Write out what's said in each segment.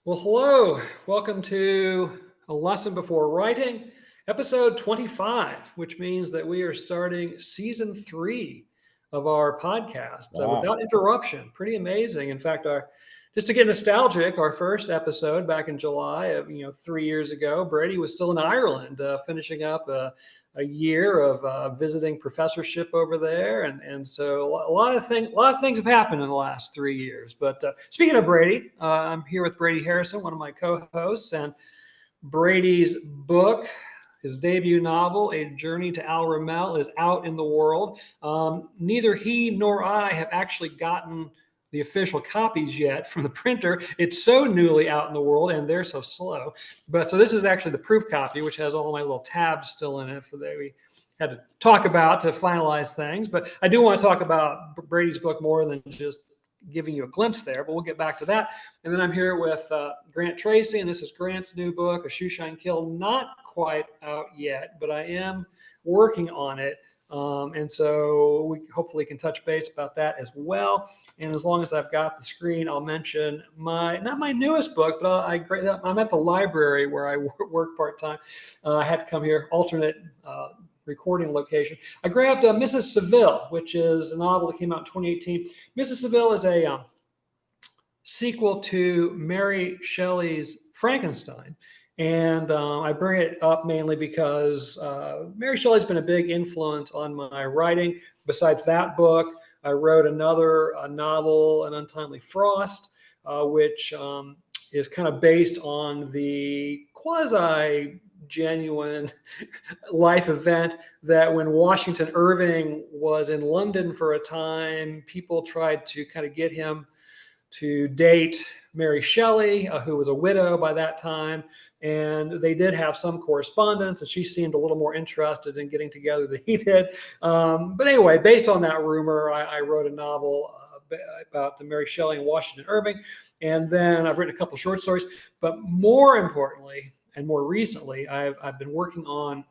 Well, hello. Welcome to A Lesson Before Writing, episode 25, which means that we are starting season 3 of our podcast Wow. without interruption. Pretty amazing. In fact, just to get nostalgic, our first episode back in July of 3 years ago, Brady was still in Ireland, finishing up a year of visiting professorship over there, and so a lot of things have happened in the last 3 years. But speaking of Brady, I'm here with Brady Harrison, one of my co-hosts, and Brady's book, his debut novel, A Journey to Al Ramel, is out in the world. Neither he nor I have actually gotten the official copies yet from the printer. It's so newly out in the world, and they're so slow. But so this is actually the proof copy, which has all my little tabs still in it for that we had to talk about to finalize things. But I do want to talk about Brady's book more than just giving you a glimpse there, but we'll get back to that. And then I'm here with Grant Tracey, and this is Grant's new book, A Shoeshine Kill, not quite out yet, but I am working on it. And so we hopefully can touch base about that as well. And as long as I've got the screen, I'll mention not my newest book, but I'm at the library where I work part-time. I had to come here, alternate recording location. I grabbed Mrs. Seville, which is a novel that came out in 2018. Mrs. Seville is a sequel to Mary Shelley's Frankenstein. And I bring it up mainly because Mary Shelley's been a big influence on my writing. Besides that book, I wrote another novel, An Untimely Frost, which is kind of based on the quasi-genuine life event that when Washington Irving was in London for a time, people tried to kind of get him to date Mary Shelley, who was a widow by that time. And they did have some correspondence, and she seemed a little more interested in getting together than he did. But anyway, based on that rumor, I wrote a novel about Mary Shelley and Washington Irving. And then I've written a couple short stories. But more importantly, and more recently, I've been working on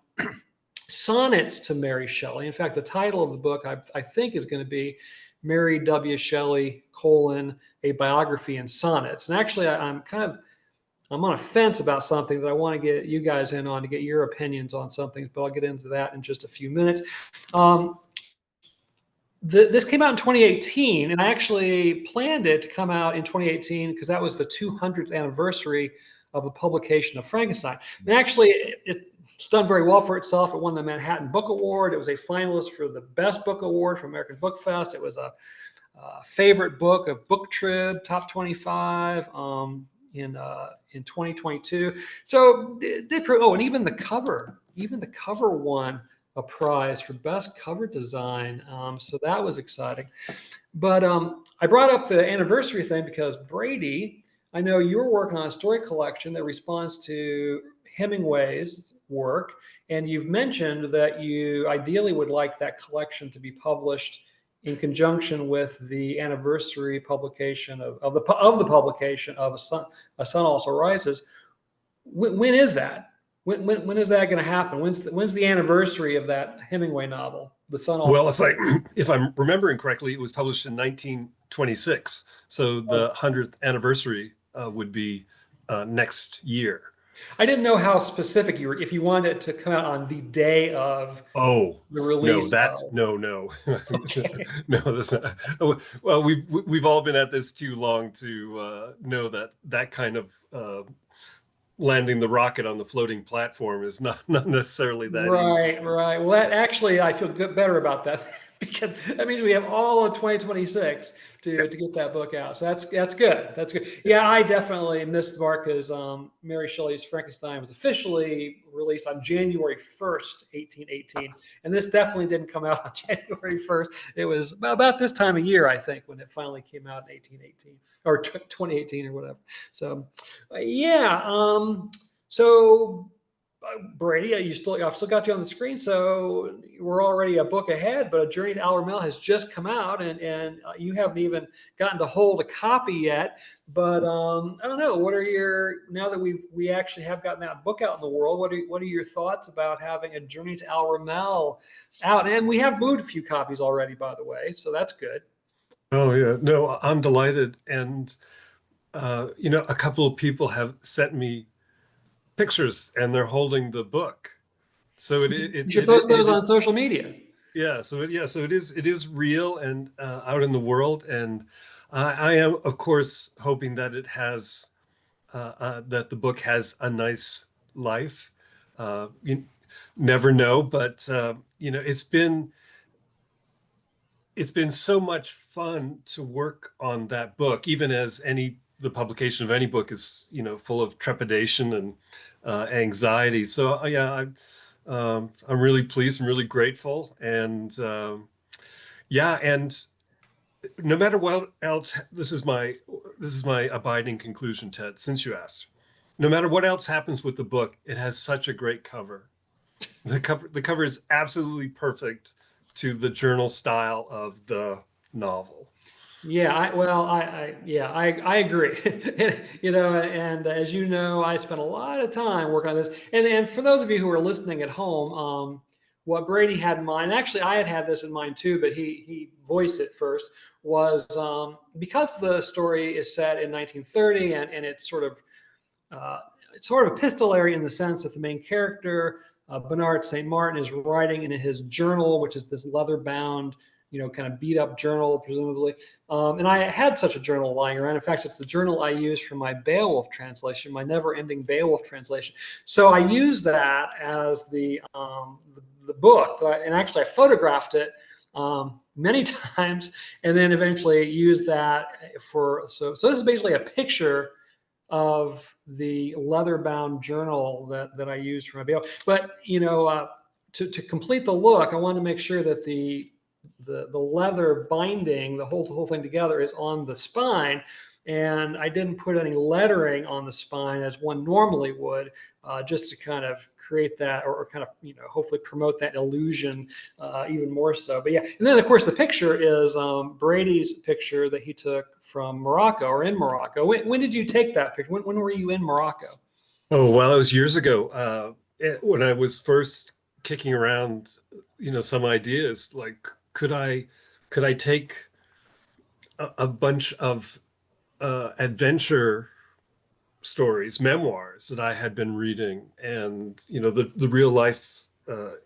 sonnets to Mary Shelley. In fact, the title of the book, I think, is going to be Mary W. Shelley, a biography in sonnets. And actually, I'm on a fence about something that I want to get you guys in on to get your opinions on something, but I'll get into that in just a few minutes. This came out in 2018, and I actually planned it to come out in 2018 because that was the 200th anniversary of the publication of Frankenstein. And actually, it's done very well for itself. It won the Manhattan Book Award. It was a finalist for the Best Book Award from American Book Fest. It was a favorite book of Book Trib, top 25 in 2022. So and even the cover won a prize for best cover design. So that was exciting. But I brought up the anniversary thing because Brady, I know you're working on a story collection that responds to Hemingway's work, and you've mentioned that you ideally would like that collection to be published in conjunction with the anniversary publication of the publication of A Sun Also Rises. When is that? When is that going to happen? When's the anniversary of that Hemingway novel, The Sun Also? Well, if I'm remembering correctly, it was published in 1926. So the 100th anniversary would be next year. I didn't know how specific you were. If you wanted it to come out on the day of the release. No. Okay. No, that's not. Well, we've all been at this too long to know that kind of landing the rocket on the floating platform is not necessarily that easy. Right. Well, that actually, I feel better about that because that means we have all of 2026 to get that book out. So that's good. That's good. Yeah, I definitely missed the mark because Mary Shelley's Frankenstein was officially released on January 1st, 1818. And this definitely didn't come out on January 1st. It was about this time of year, I think, when it finally came out in 1818 or 2018 or whatever. So, yeah. So Brady, I've still got you on the screen, so we're already a book ahead. But A Journey to Al Ramel has just come out, and you haven't even gotten to hold a copy yet. But I don't know. What are now that we actually have gotten that book out in the world? What are your thoughts about having A Journey to Al Ramel out? And we have moved a few copies already, by the way, so that's good. Oh yeah, no, I'm delighted, and a couple of people have sent me pictures and they're holding the book. So You should post those on social media. yeah. So it is real and out in the world. And I am, of course, hoping that it has that the book has a nice life. You never know, but it's been so much fun to work on that book, even as the publication of any book is, full of trepidation and anxiety. So yeah, I'm really pleased and really grateful. And yeah, and no matter what else, this is my abiding conclusion, Ted, since you asked. No matter what else happens with the book, it has such a great cover. The cover is absolutely perfect to the journal style of the novel. Yeah, I agree. And as you know, I spent a lot of time working on this. And for those of you who are listening at home, what Brady had in mind, actually, I had this in mind too, but he voiced it first, was because the story is set in 1930 and it's sort of epistolary in the sense that the main character, Bernard St. Martin, is writing in his journal, which is this leather bound, kind of beat up journal, presumably. And I had such a journal lying around. In fact, it's the journal I used for my Beowulf translation, my never ending Beowulf translation. So I used that as the book. And actually, I photographed it many times and then eventually used that so this is basically a picture of the leather-bound journal that I use for my bail. But to complete the look, I wanted to make sure that the leather binding, the whole thing together, is on the spine, and I didn't put any lettering on the spine as one normally would, just to kind of create that, or kind of hopefully promote that illusion even more so. But yeah, and then of course the picture is Brady's picture that he took from Morocco, or in Morocco. When did you take that picture? When were you in Morocco? Oh, well, it was years ago, when I was first kicking around, some ideas like could I take a bunch of adventure stories, memoirs that I had been reading, and the real life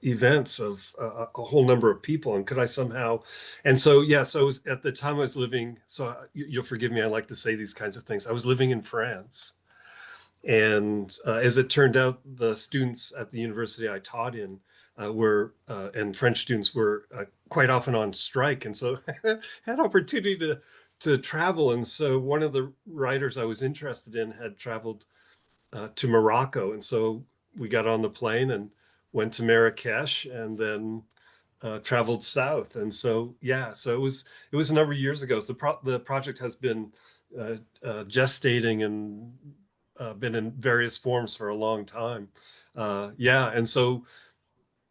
events of a whole number of people, and could I somehow, and so yeah, so at the time I was living. So you'll forgive me, I like to say these kinds of things. I was living in France, and as it turned out, the students at the university I taught in and French students were quite often on strike, and so I had opportunity to travel. And so one of the writers I was interested in had traveled to Morocco, and so we got on the plane and went to Marrakesh, and then traveled south. And so yeah, so it was a number of years ago. So the project has been gestating and been in various forms for a long time. Yeah, and so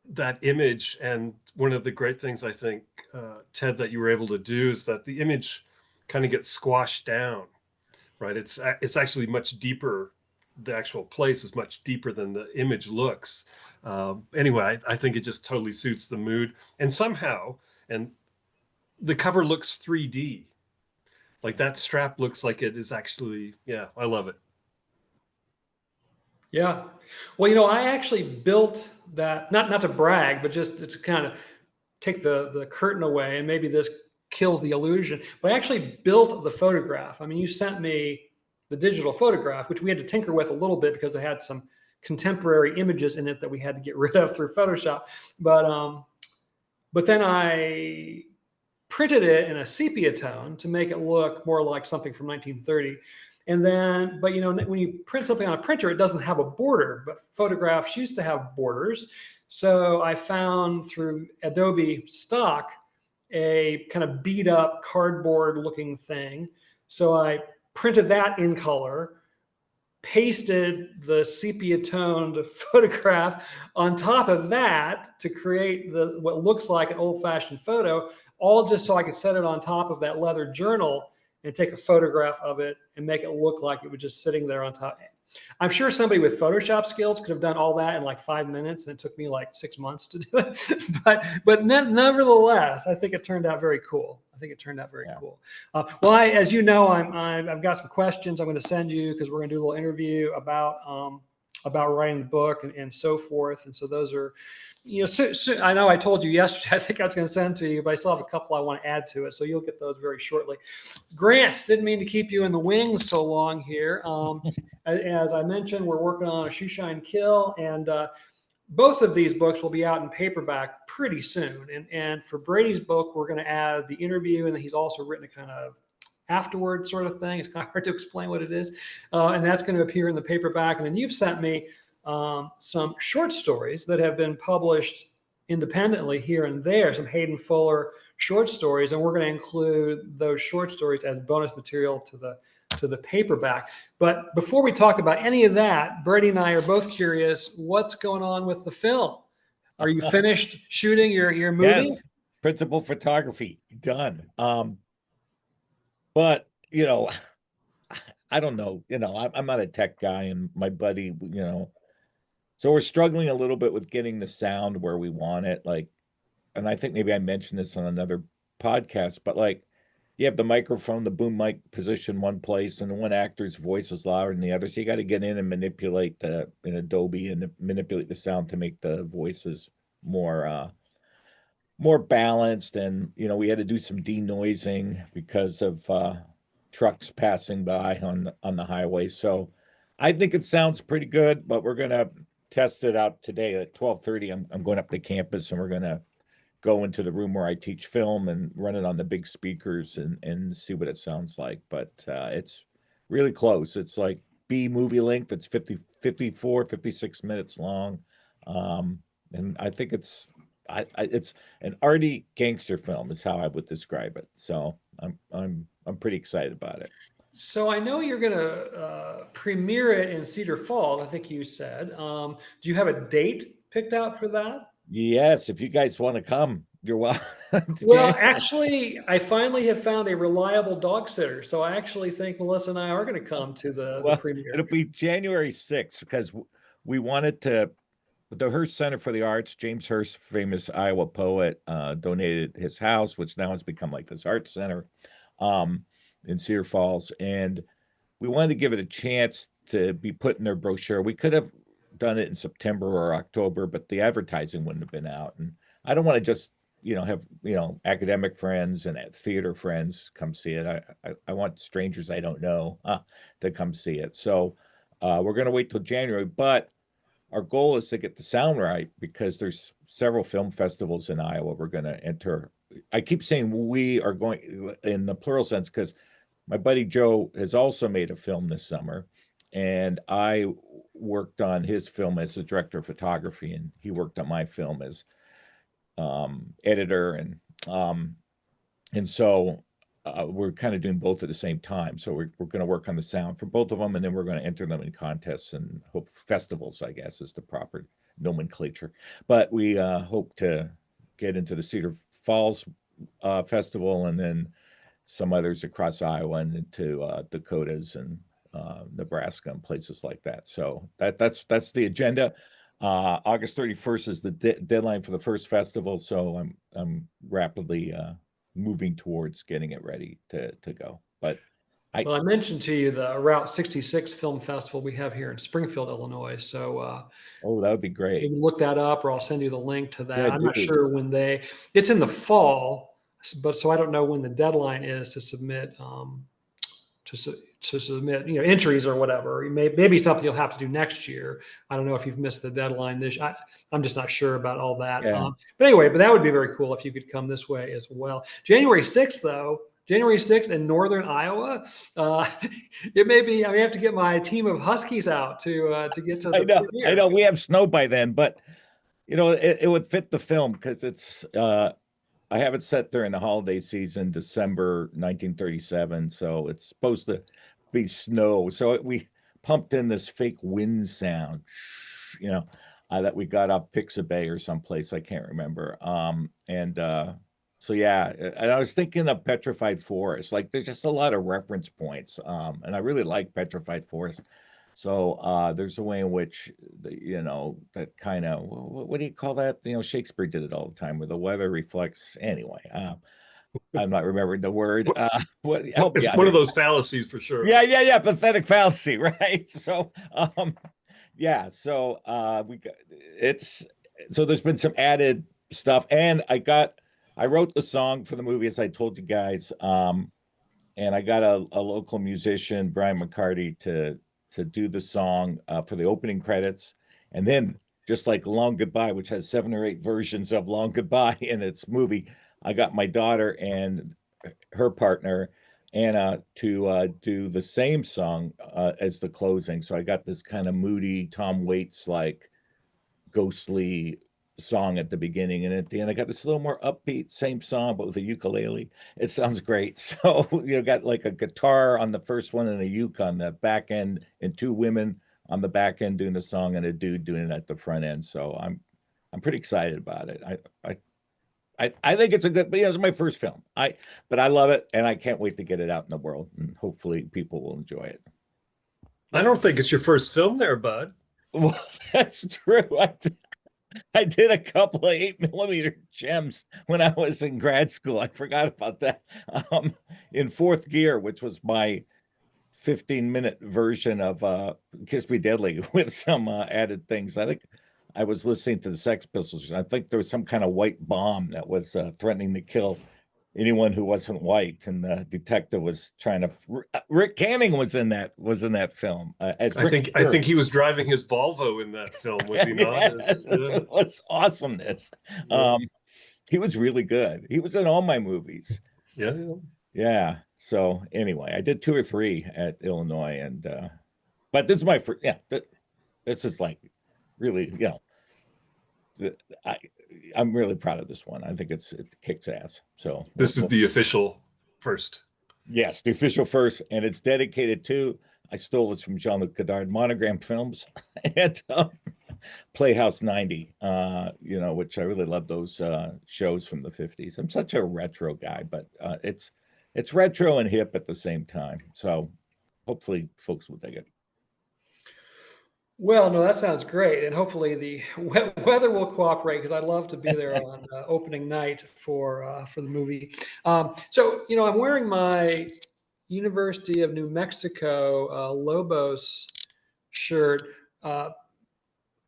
that image, and one of the great things I think, Ted, that you were able to do is that the image kind of gets squashed down, right? It's actually much deeper. The actual place is much deeper than the image looks. Anyway, I think it just totally suits the mood, and somehow, and the cover looks 3D. Like that strap looks like it is actually, yeah, I love it. Yeah. Well, I actually built that, not to brag, but just to kind of take the curtain away, and maybe this kills the illusion. But I actually built the photograph. I mean, you sent me the digital photograph, which we had to tinker with a little bit because it had some contemporary images in it that we had to get rid of through Photoshop. But then I printed it in a sepia tone to make it look more like something from 1930. And then, but when you print something on a printer, it doesn't have a border, but photographs used to have borders. So I found through Adobe stock a kind of beat up cardboard looking thing. So I printed that in color, pasted the sepia toned photograph on top of that to create what looks like an old fashioned photo, all just so I could set it on top of that leather journal and take a photograph of it and make it look like it was just sitting there on top. I'm sure somebody with Photoshop skills could have done all that in like 5 minutes, and it took me like 6 months to do it. but nevertheless, I think it turned out very cool. I think it turned out very Yeah. cool. Well, as you know, I've got some questions I'm going to send you because we're going to do a little interview about writing the book and so forth. And so those are, so I know I told you yesterday, I think I was going to send to you, but I still have a couple I want to add to it. So you'll get those very shortly. Grant, didn't mean to keep you in the wings so long here. As I mentioned, we're working on A Shoe Shine Kill, and both of these books will be out in paperback pretty soon. And for Brady's book, we're going to add the interview, and then he's also written a kind of afterward sort of thing. It's kind of hard to explain what it is. And that's going to appear in the paperback. And then you've sent me some short stories that have been published independently here and there, some Hayden Fuller short stories. And we're going to include those short stories as bonus material to the paperback. But before we talk about any of that, Brady and I are both curious, what's going on with the film? Are you finished shooting your movie? Yes, principal photography done. But I don't know. I'm not a tech guy, and my buddy, so we're struggling a little bit with getting the sound where we want it. Like, and I think maybe I mentioned this on another podcast, but like, you have the microphone, the boom mic position one place, and the one actor's voice is louder than the other. So you got to get in and manipulate in Adobe and manipulate the sound to make the voices more balanced. And we had to do some denoising because of trucks passing by on the highway. So I think it sounds pretty good, but we're gonna test it out today at 12:30. I'm going up to campus, and we're gonna go into the room where I teach film and run it on the big speakers and see what it sounds like. But it's really close. It's like B movie length. It's 54, 56 minutes long. And I think it's an arty gangster film is how I would describe it. So I'm pretty excited about it. So I know you're going to premiere it in Cedar Falls, I think you said. Do you have a date picked out for that? Yes, if you guys want to come, you're welcome. Well, actually, I finally have found a reliable dog sitter. So I actually think Melissa and I are going to come to the premiere. It'll be January 6th because we wanted to. The Hearst Center for the Arts, James Hearst, famous Iowa poet, donated his house, which now has become like this art center in Cedar Falls. And we wanted to give it a chance to be put in their brochure. We could have done it in September or October, but the advertising wouldn't have been out. And I don't want to just, have, academic friends and theater friends come see it. I want strangers I don't know to come see it. So we're going to wait till January, but our goal is to get the sound right because there's several film festivals in Iowa we're going to enter. I keep saying we are going in the plural sense because my buddy Joe has also made a film this summer, and I worked on his film as the director of photography, and he worked on my film as editor, and so we're kind of doing both at the same time. So we're going to work on the sound for both of them, and then we're going to enter them in contests and hope festivals, I guess, is the proper nomenclature. But we hope to get into the Cedar Falls Festival, and then some others across Iowa and into Dakotas and Nebraska and places like that. So that's the agenda. August 31st is the deadline for the first festival. So I'm rapidly moving towards getting it ready to go. But I mentioned to you the Route 66 Film Festival we have here in Springfield, Illinois. So that would be great. You can look that up, or I'll send you the link to that. Yeah, I'm not sure when it's in the fall, but so I don't know when the deadline is to submit to submit entries or whatever. Maybe something you'll have to do next year. I don't know if you've missed the deadline this year. I'm just not sure about all that. Yeah. But anyway, that would be very cool if you could come this way as well. January 6th, though. January 6th in northern Iowa. It may be. I have to get my team of Huskies out to get to the premiere. I know we have snow by then, but it would fit the film because it's. I have it set during the holiday season, December 1937. So it's supposed to be snow. So we pumped in this fake wind sound, that we got off Pixabay or someplace. I can't remember. So yeah, and I was thinking of Petrified Forest. Like there's just a lot of reference points. And I really like Petrified Forest. So there's a way in which, that kind of, what do you call that? Shakespeare did it all the time where the weather reflects. Anyway, I'm not remembering the word. What help me It's out one here. of those fallacies for sure. Yeah. Pathetic fallacy, right? So, yeah. So, we got it's so there's been some added stuff, and I wrote the song for the movie as I told you guys, and I got a local musician, Brian McCarty, to do the song for the opening credits, and then just like Long Goodbye, which has 7 or 8 versions of Long Goodbye in its movie, I got my daughter and her partner Anna to do the same song as the closing. So I got this kind of moody Tom Waits like ghostly song at the beginning, and at the end I got this little more upbeat same song but with a ukulele. It sounds great. So got like a guitar on the first one and a uke on the back end, and 2 women on the back end doing the song and a dude doing it at the front end. So I'm pretty excited about it. I think it's a good, it's my first film. But I love it, and I can't wait to get it out in the world, and hopefully people will enjoy it. I don't think it's your first film there, bud. Well, that's true. I did a couple of 8mm gems when I was in grad school. I forgot about that. In Fourth Gear, which was my 15-minute version of Kiss Me Deadly with some added things. I think I was listening to the Sex Pistols. I think there was some kind of white bomb that was threatening to kill anyone who wasn't white, and the detective was trying to. Rick Canning was in that film. I think he was driving his Volvo in that film, was he not? It was awesomeness. He was really good. He was in all my movies. Yeah. So anyway, I did 2 or 3 at Illinois, and but this is my first. Yeah, this is like really, I'm really proud of this one. I think it kicks ass. So this is the official first. Yes, the official first, and it's dedicated to. I stole this from Jean-Luc Godard, Monogram Films, and Playhouse 90. Which I really love those shows from the 50s. I'm such a retro guy, but it's retro and hip at the same time. So hopefully folks will dig it. Well, no, that sounds great, and hopefully the weather will cooperate, because I'd love to be there on opening night for the movie. So, I'm wearing my University of New Mexico Lobos shirt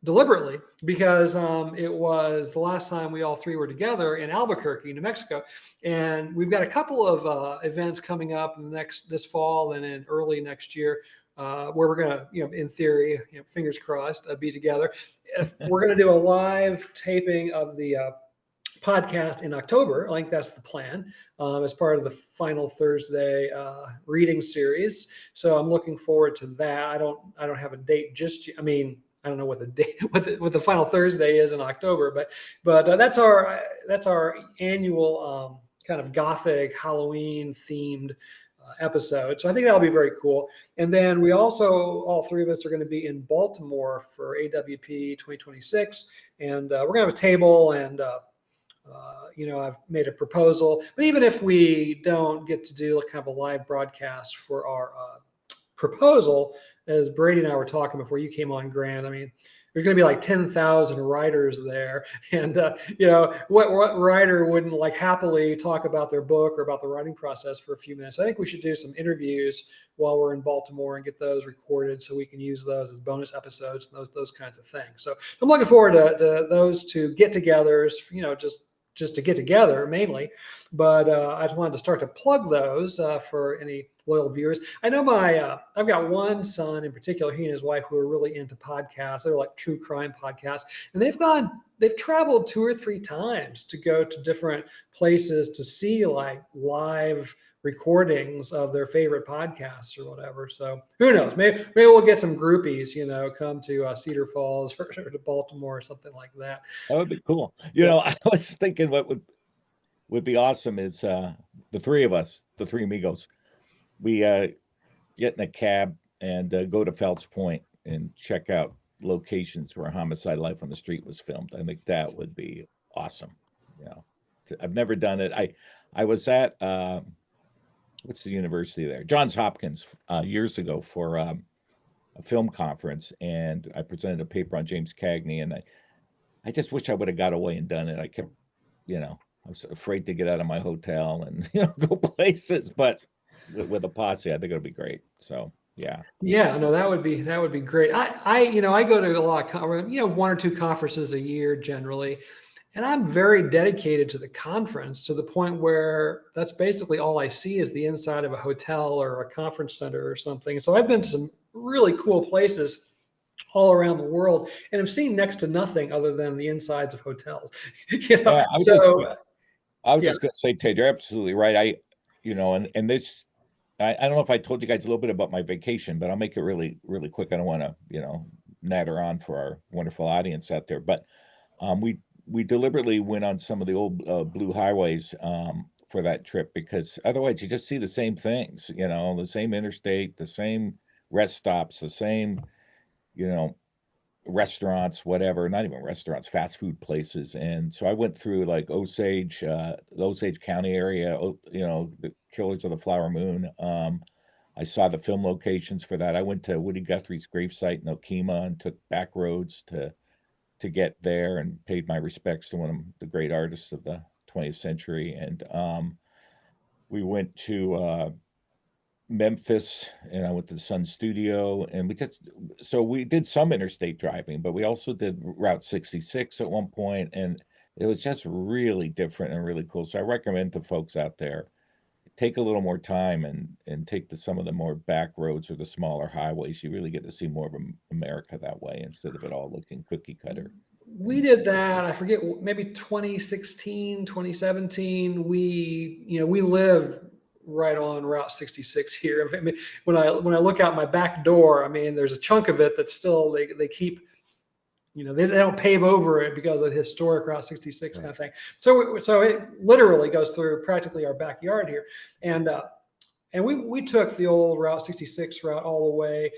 deliberately, because it was the last time we all 3 were together in Albuquerque, New Mexico, and we've got a couple of events coming up in this fall and in early next year. Where we're going to, in theory, fingers crossed, be together. We're going to do a live taping of the podcast in October. I think that's the plan, as part of the final Thursday reading series. So I'm looking forward to that. I don't have a date just yet. I mean, I don't know what the date, what the final Thursday is in October, but that's our annual kind of gothic Halloween themed episode. So I think that'll be very cool. And then we also, all 3 of us, are going to be in Baltimore for AWP 2026. And we're going to have a table, and, I've made a proposal. But even if we don't get to do kind of a live broadcast for our proposal, as Brady and I were talking before you came on, Grant, I mean, there's going to be like 10,000 writers there. And, what writer wouldn't like happily talk about their book or about the writing process for a few minutes? I think we should do some interviews while we're in Baltimore and get those recorded so we can use those as bonus episodes and those kinds of things. So I'm looking forward to those 2 get-togethers, just to get together mainly. But I just wanted to start to plug those for any loyal viewers. I know I've got one son in particular, he and his wife, who are really into podcasts. They're like true crime podcasts. And they've traveled 2 or 3 times to go to different places to see like live recordings of their favorite podcasts or whatever. So who knows? Maybe we'll get some groupies, come to Cedar Falls or to Baltimore or something like that. That would be cool. I was thinking what would be awesome is the 3 of us, the 3 amigos, we get in a cab and go to Phelps Point and check out locations where Homicide: Life on the Street was filmed. I think that would be awesome. I've never done it. I was at what's the university there? Johns Hopkins years ago for a film conference, and I presented a paper on James Cagney, and I just wish I would have got away and done it. I kept, I'm afraid to get out of my hotel and go places, but with a posse, I think it'll be great. So yeah. Yeah, no, that would be great. I go to a lot of, one or two conferences a year generally, and I'm very dedicated to the conference to the point where that's basically all I see is the inside of a hotel or a conference center or something. So I've been to some really cool places all around the world, and I've seen next to nothing other than the insides of hotels. Yeah, So I was yeah. just going to say, Ted, you're absolutely right. And this, I don't know if I told you guys a little bit about my vacation, but I'll make it really, really quick. I don't want to, natter on for our wonderful audience out there. But we deliberately went on some of the old blue highways for that trip, because otherwise you just see the same things, the same interstate, the same rest stops, the same, restaurants, whatever, not even restaurants, fast food places. And so I went through like Osage, the Osage County area, the Killers of the Flower Moon. I saw the film locations for that. I went to Woody Guthrie's gravesite in Okemah and took back roads to get there, and paid my respects to one of the great artists of the 20th century. And we went to Memphis, and I went to the Sun Studio, and we did some interstate driving, but we also did Route 66 at one point, and it was just really different and really cool. So I recommend to folks out there, take a little more time and take to some of the more back roads or the smaller highways. You really get to see more of America that way, instead of it all looking cookie cutter. We did that. I forget, maybe 2016, 2017. We live right on Route 66 here. I mean, when I look out my back door, I mean, there's a chunk of it that's still they keep, they don't pave over it because of the historic Route 66 kind of thing. So it literally goes through practically our backyard here, and we took the old Route 66 route all the way.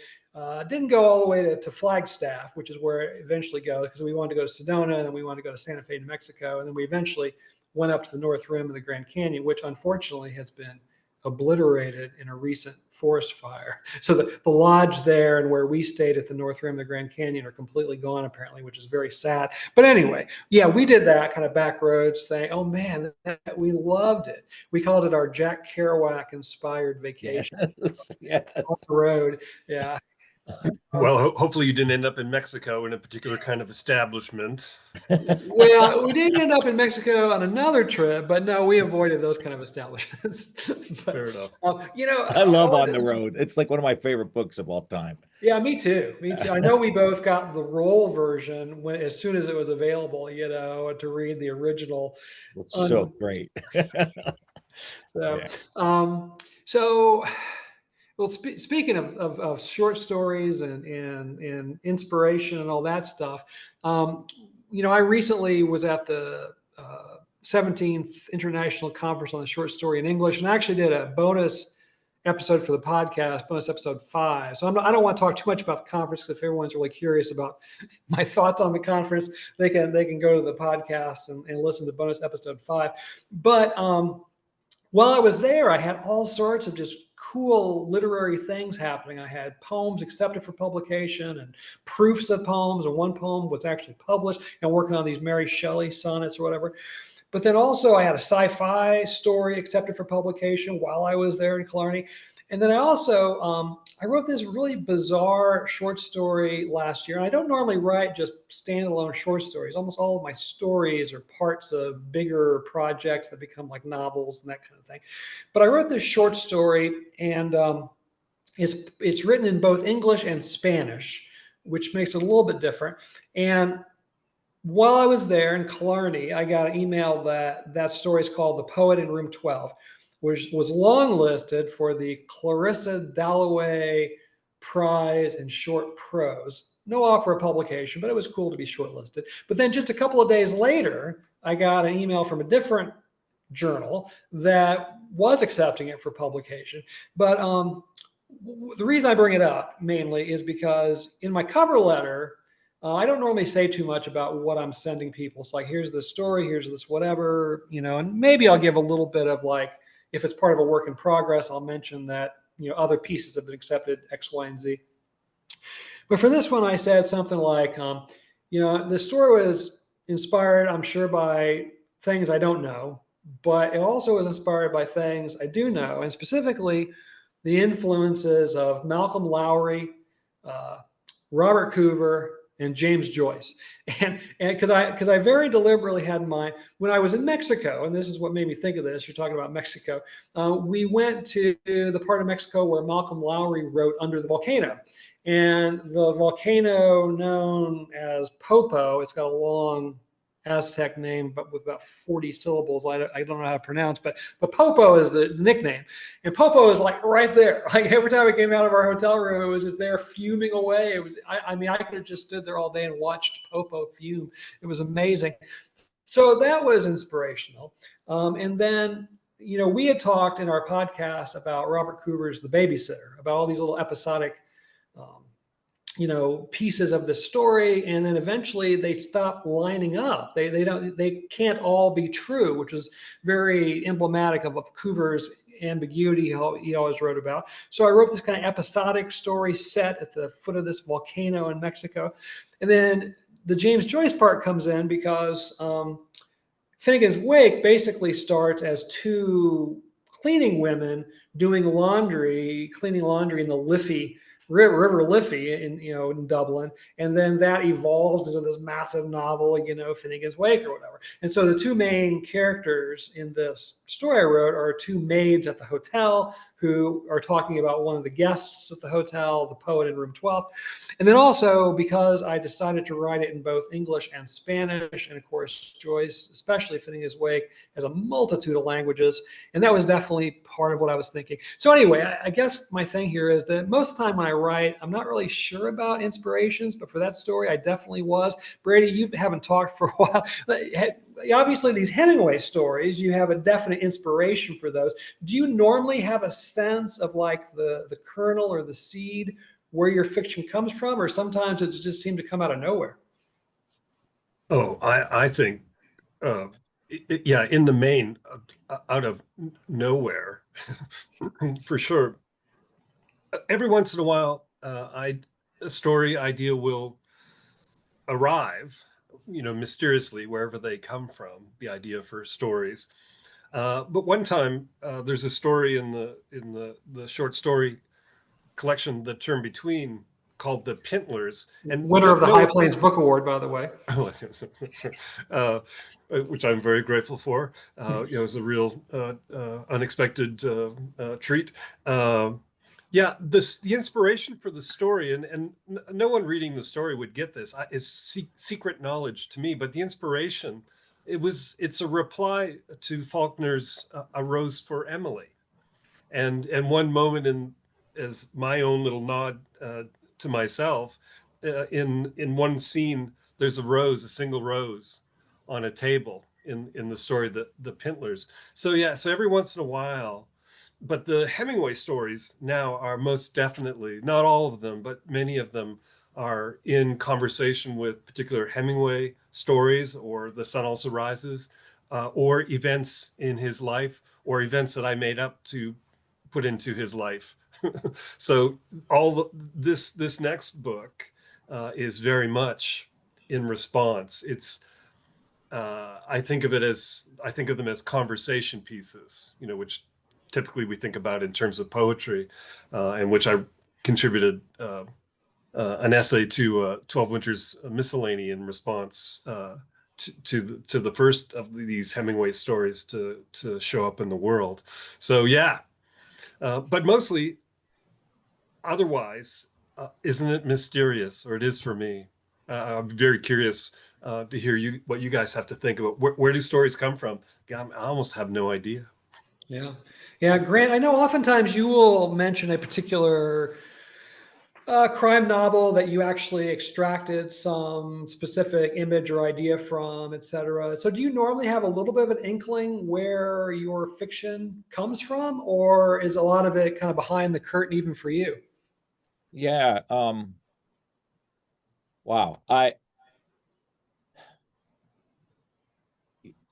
Didn't go all the way to Flagstaff, which is where it eventually goes, because we wanted to go to Sedona, and then we wanted to go to Santa Fe, New Mexico, and then we eventually went up to the North Rim of the Grand Canyon, which unfortunately has been obliterated in a recent forest fire. So the lodge there and where we stayed at the North Rim of the Grand Canyon are completely gone, apparently, which is very sad. But anyway, yeah, we did that kind of back roads thing. Oh man, we loved it. We called it our Jack Kerouac inspired vacation. Yes. Off the road. Yeah. Well, hopefully you didn't end up in Mexico in a particular kind of establishment. Well, we did end up in Mexico on another trip, but no, we avoided those kind of establishments. But, Fair enough. I love On the Road. It's like one of my favorite books of all time. Yeah, me too. Me too. I know we both got the roll version as soon as it was available, to read the original. It's so great. So, Yeah. Well, speaking of short stories and inspiration and all that stuff, I recently was at the 17th International Conference on the Short Story in English, and I actually did a bonus episode for the podcast, bonus episode 5. So I don't want to talk too much about the conference, because if everyone's really curious about my thoughts on the conference, they can go to the podcast and listen to bonus episode 5. But while I was there, I had all sorts of just cool literary things happening. I had poems accepted for publication and proofs of poems, and one poem was actually published, and working on these Mary Shelley sonnets or whatever. But then also I had a sci-fi story accepted for publication while I was there in Killarney. And then I also, I wrote this really bizarre short story last year. And I don't normally write just standalone short stories. Almost all of my stories are parts of bigger projects that become like novels and that kind of thing. But I wrote this short story, and it's written in both English and Spanish, which makes it a little bit different. And while I was there in Killarney, I got an email that story is called The Poet in Room 12, which was longlisted for the Clarissa Dalloway Prize in Short Prose. No offer of publication, but it was cool to be shortlisted. But then just a couple of days later, I got an email from a different journal that was accepting it for publication. But the reason I bring it up mainly is because in my cover letter, I don't normally say too much about what I'm sending people. It's like, here's this story, here's this whatever, and maybe I'll give a little bit of like, if it's part of a work in progress, I'll mention that, other pieces have been accepted, X, Y, and Z. But for this one, I said something like, the story was inspired, I'm sure, by things I don't know, but it also is inspired by things I do know, and specifically the influences of Malcolm Lowry, uh, Robert Coover, and James Joyce. And because I very deliberately had in mind when I was in Mexico, and this is what made me think of this. You're talking about Mexico. We went to the part of Mexico where Malcolm Lowry wrote Under the Volcano. And the volcano known as Popo, it's got a long Aztec name, but with about 40 syllables. I don't know how to pronounce, but Popo is the nickname. And Popo is like right there. Like every time we came out of our hotel room, it was just there fuming away. It was, I mean, I could have just stood there all day and watched Popo fume. It was amazing. So that was inspirational. And then, you know, we had talked in our podcast about Robert Coover's The Babysitter, about all these little episodic you know, pieces of the story, and then eventually they stop lining up. They can't all be true, which is very emblematic of Coover's ambiguity he always wrote about. So I wrote this kind of episodic story set at the foot of this volcano in Mexico, and then the James Joyce part comes in because Finnegan's Wake basically starts as two cleaning women doing laundry, cleaning laundry in the Liffey River Liffey in Dublin, and then that evolved into this massive novel, Finnegan's Wake or whatever. And so the two main characters in this story I wrote are two maids at the hotel who are talking about one of the guests at the hotel, the poet in room 12. And then also because I decided to write it in both English and Spanish, and of course Joyce, especially Finnegan's Wake, has a multitude of languages, and that was definitely part of what I was thinking. So anyway, I guess my thing here is that most of the time when I write, I'm not really sure about inspirations, but for that story, I definitely was. Brady, you haven't talked for a while. Obviously, these Hemingway stories, you have a definite inspiration for those. Do you normally have a sense of like the kernel or the seed where your fiction comes from, or sometimes it just seemed to come out of nowhere? Oh, I think, yeah, in the main, out of nowhere, for sure. Every once in a while, a story idea will arrive, mysteriously wherever they come from. The idea for stories, but one time there's a story in the short story collection, The Term Between, called The Pintlers, and winner of the High Plains Book Award, by the way. Which I'm very grateful for. It was a real unexpected treat. Yeah, the inspiration for the story, and no one reading the story would get this, is secret knowledge to me, but the inspiration, it's a reply to Faulkner's A Rose for Emily. And one moment, as my own little nod to myself, in one scene, there's a single rose on a table in the story, the Pintlers. So yeah, so every once in a while, but the Hemingway stories now are most definitely, not all of them, but many of them are in conversation with particular Hemingway stories, or The Sun Also Rises, or events in his life, or events that I made up to put into his life. So this next book is very much in response. It's I think of them as conversation pieces, which typically we think about in terms of poetry, and which I contributed an essay to 12 Winters Miscellany in response to the first of these Hemingway stories to show up in the world. So yeah, but mostly otherwise, isn't it mysterious? Or it is for me. I'm very curious to hear what you guys have to think about. Where do stories come from? I almost have no idea. Yeah, Grant, I know oftentimes you will mention a particular crime novel that you actually extracted some specific image or idea from, etc. So do you normally have a little bit of an inkling where your fiction comes from, or is a lot of it kind of behind the curtain even for you? Yeah. Wow. I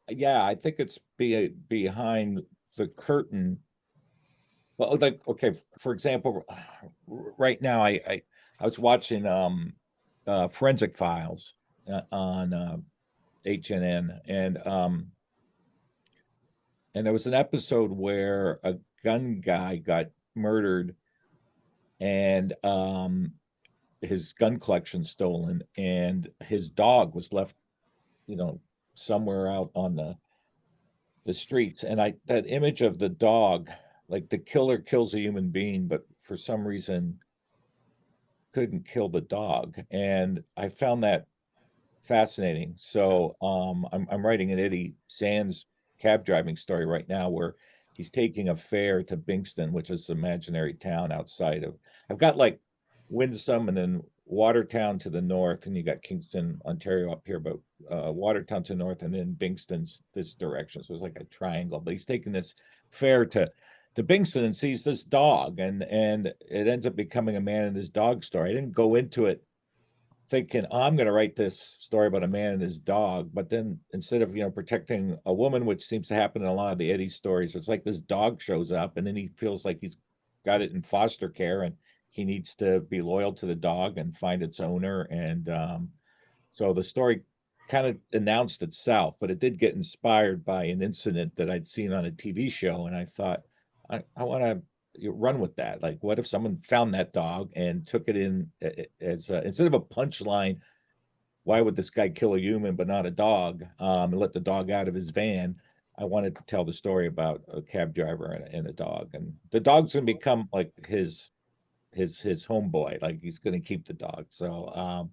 think it's behind the curtain. Well, like, okay, for example, right now I was watching Forensic Files on HNN, and and there was an episode where a gun guy got murdered, and his gun collection stolen, and his dog was left, somewhere out on the streets. And that image of the dog, like the killer kills a human being, but for some reason couldn't kill the dog. And I found that fascinating. So I'm writing an Eddie Sands cab driving story right now where he's taking a fare to Bingston, which is the imaginary town outside of. I've got like Winsome and then Watertown to the north, and you got Kingston, Ontario up here, but Watertown to the north, and then Bingston's this direction. So it's like a triangle. But he's taking this fare to Bingston and sees this dog, and it ends up becoming a man and his dog story. I didn't go into it thinking, oh, I'm going to write this story about a man and his dog. But then instead of, protecting a woman, which seems to happen in a lot of the Eddie stories, it's like this dog shows up and then he feels like he's got it in foster care and he needs to be loyal to the dog and find its owner. And so the story kind of announced itself, but it did get inspired by an incident that I'd seen on a TV show. And I thought, I want to run with that. Like, what if someone found that dog and took it in as instead of a punchline, why would this guy kill a human but not a dog, and let the dog out of his van? I wanted to tell the story about a cab driver and a dog, and the dog's going to become like his homeboy. Like, he's going to keep the dog. So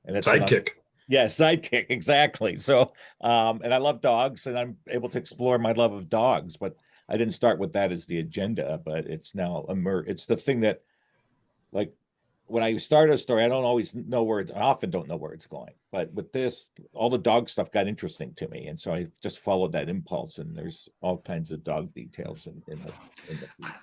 and it's Sidekick. yeah, sidekick, exactly. So and I love dogs, and I'm able to explore my love of dogs, but I didn't start with that as the agenda, but it's now it's the thing that, like, when I start a story, I don't always know where I often don't know where it's going. But with this, all the dog stuff got interesting to me, and so I just followed that impulse. And there's all kinds of dog details in the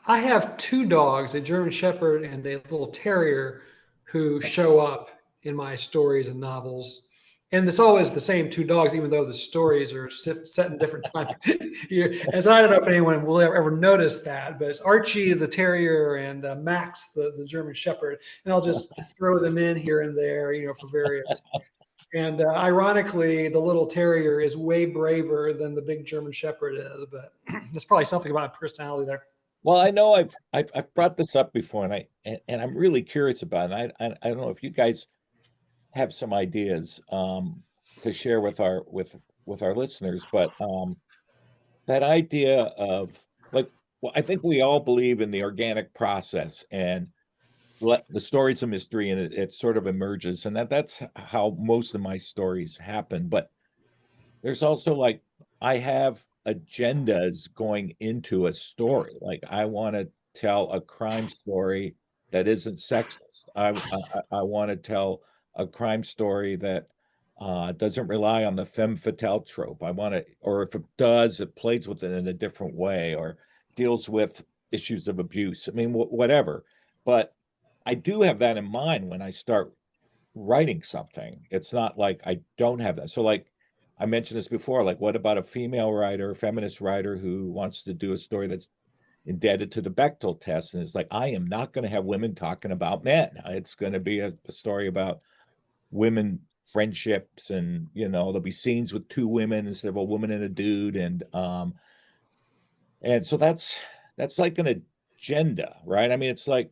I have two dogs, a German Shepherd and a little terrier, who show up in my stories and novels. And it's always the same two dogs, even though the stories are set in different time. And so I don't know if anyone will ever notice that, but it's Archie the terrier and Max the German Shepherd. And I'll just throw them in here and there, for various. And ironically, the little terrier is way braver than the big German Shepherd is, but there's probably something about personality there. Well, I know I've brought this up before, and I'm really curious about it. I don't know if you guys have some ideas to share with our listeners, but that idea of, like, well, I think we all believe in the organic process and let the story's a mystery, and it sort of emerges, and that's how most of my stories happen. But there's also, like, I have agendas going into a story. Like, I want to tell a crime story that isn't sexist. I want to tell a crime story that doesn't rely on the femme fatale trope. I want to, or if it does, it plays with it in a different way or deals with issues of abuse. I mean, whatever. But I do have that in mind when I start writing something. It's not like I don't have that. So, like, I mentioned this before, like, what about a female writer, a feminist writer who wants to do a story that's indebted to the Bechtel test? And it's like, I am not going to have women talking about men. It's going to be a story about women friendships, and there'll be scenes with two women instead of a woman and a dude. And so that's like an agenda, right? I mean, it's like,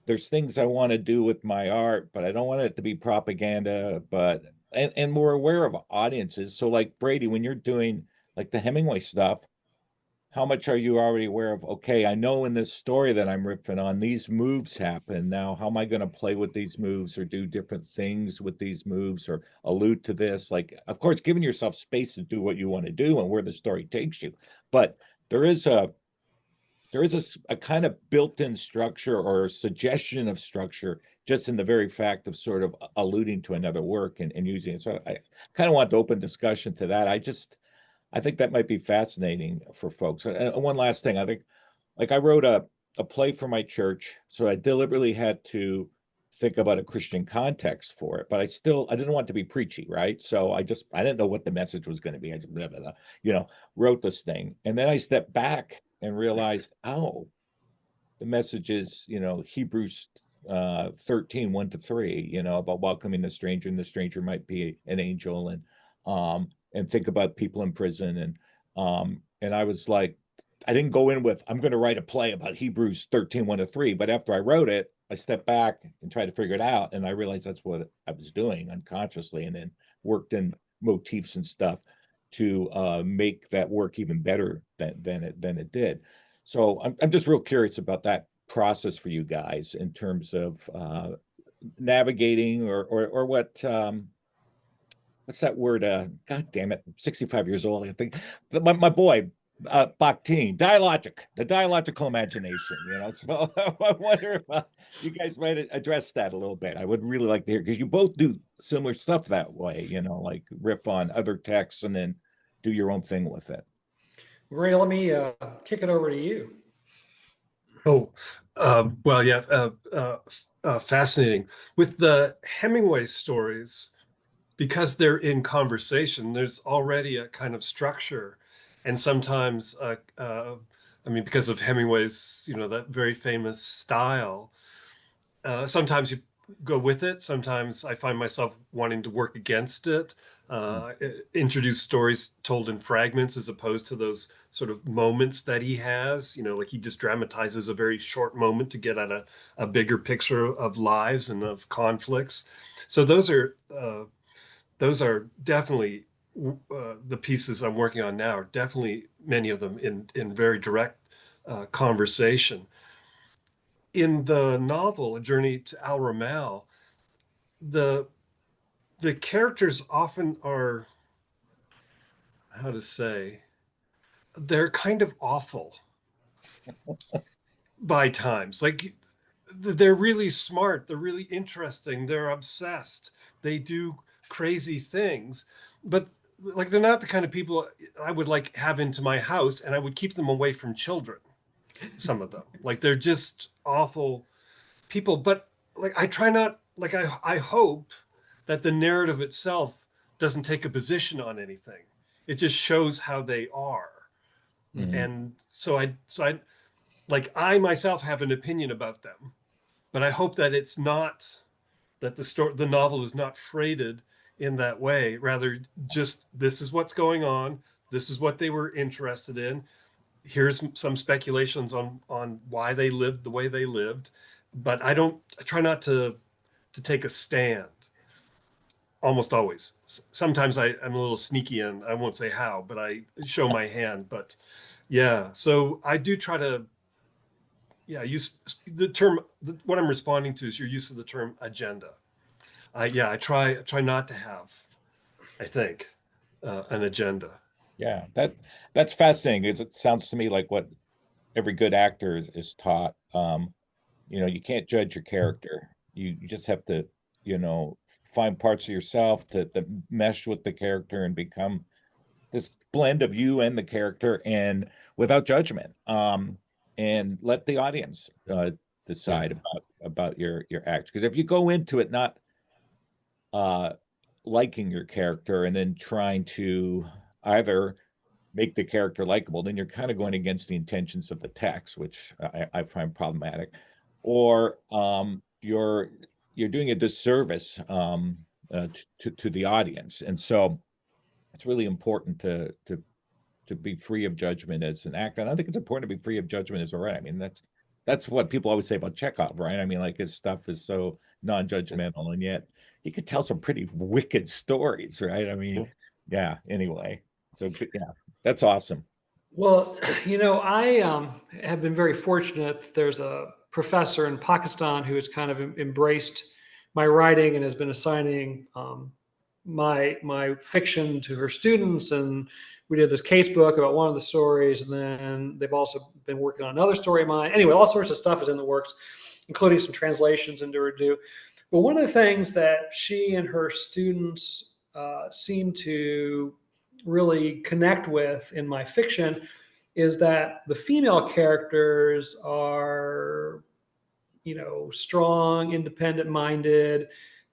there's things I want to do with my art, but I don't want it to be propaganda. But and we're aware of audiences. So, like, Brady, when you're doing like the Hemingway stuff, how much are you already aware of? Okay, I know in this story that I'm riffing on, these moves happen. Now, how am I going to play with these moves or do different things with these moves or allude to this? Like, of course, giving yourself space to do what you want to do and where the story takes you. But there is a kind of built-in structure or suggestion of structure just in the very fact of sort of alluding to another work and using it. So I kind of want to open discussion to that. I think that might be fascinating for folks. And one last thing, I think, like, I wrote a play for my church, so I deliberately had to think about a Christian context for it, but I didn't want to be preachy, right? So I didn't know what the message was going to be. I just, blah, blah, blah, wrote this thing. And then I stepped back and realized, oh, the message is, Hebrews 13, 1-3, about welcoming the stranger, and the stranger might be an angel, and think about people in prison. And I was like, I didn't go in with, I'm going to write a play about Hebrews 13, 1-3. But after I wrote it, I stepped back and tried to figure it out. And I realized that's what I was doing unconsciously, and then worked in motifs and stuff to make that work even better than it did. So I'm just real curious about that process for you guys in terms of navigating or what's that word? God damn it, I'm 65 years old. I think my boy, Bakhtin, the dialogical imagination, So I wonder if you guys might address that a little bit. I would really like to hear, because you both do similar stuff that way, like riff on other texts and then do your own thing with it. Ray, let me kick it over to you. Oh, well, yeah, fascinating. With the Hemingway stories, because they're in conversation, there's already a kind of structure. And sometimes, because of Hemingway's, that very famous style, sometimes you go with it. Sometimes I find myself wanting to work against it, introduce stories told in fragments as opposed to those sort of moments that he has, like he just dramatizes a very short moment to get at a bigger picture of lives and of conflicts. So those are definitely the pieces I'm working on now, are definitely many of them in very direct conversation. In the novel, A Journey to Al Ramel, the characters often are, how to say, they're kind of awful by times. Like, they're really smart, they're really interesting, they're obsessed, they do crazy things, but like they're not the kind of people I would like have into my house, and I would keep them away from children. Some of them, like, they're just awful people. But like, I try not, like, I hope that the narrative itself doesn't take a position on anything. It just shows how they are. Mm-hmm. And so I like, I myself have an opinion about them, but I hope that it's not, that the novel is not freighted in that way. Rather, just, this is what's going on, this is what they were interested in, here's some speculations on why they lived the way they lived. But I try not to take a stand. Almost always. Sometimes I'm a little sneaky, and I won't say how, but I show my hand. But yeah, so I do try to, use the term. What I'm responding to is your use of the term agenda. I try not to have, I think, an agenda. Yeah, that's fascinating, because it sounds to me like what every good actor is taught. You can't judge your character. You just have to, find parts of yourself that mesh with the character and become this blend of you and the character, and without judgment. And let the audience decide about your act. Because if you go into it not liking your character and then trying to either make the character likable, then you're kind of going against the intentions of the text, which I find problematic. Or you're doing a disservice to the audience. And so it's really important to be free of judgment as an actor. And I think it's important to be free of judgment as a writer. I mean, that's what people always say about Chekhov, right? I mean, like, his stuff is so non-judgmental, and yet he could tell some pretty wicked stories, right? I mean, yeah. Anyway, so yeah, that's awesome. Well, I have been very fortunate. There's a professor in Pakistan who has kind of embraced my writing and has been assigning my fiction to her students. And we did this case book about one of the stories, and then they've also been working on another story of mine. Anyway, all sorts of stuff is in the works, including some translations into Urdu. But one of the things that she and her students seem to really connect with in my fiction is that the female characters are, strong, independent-minded,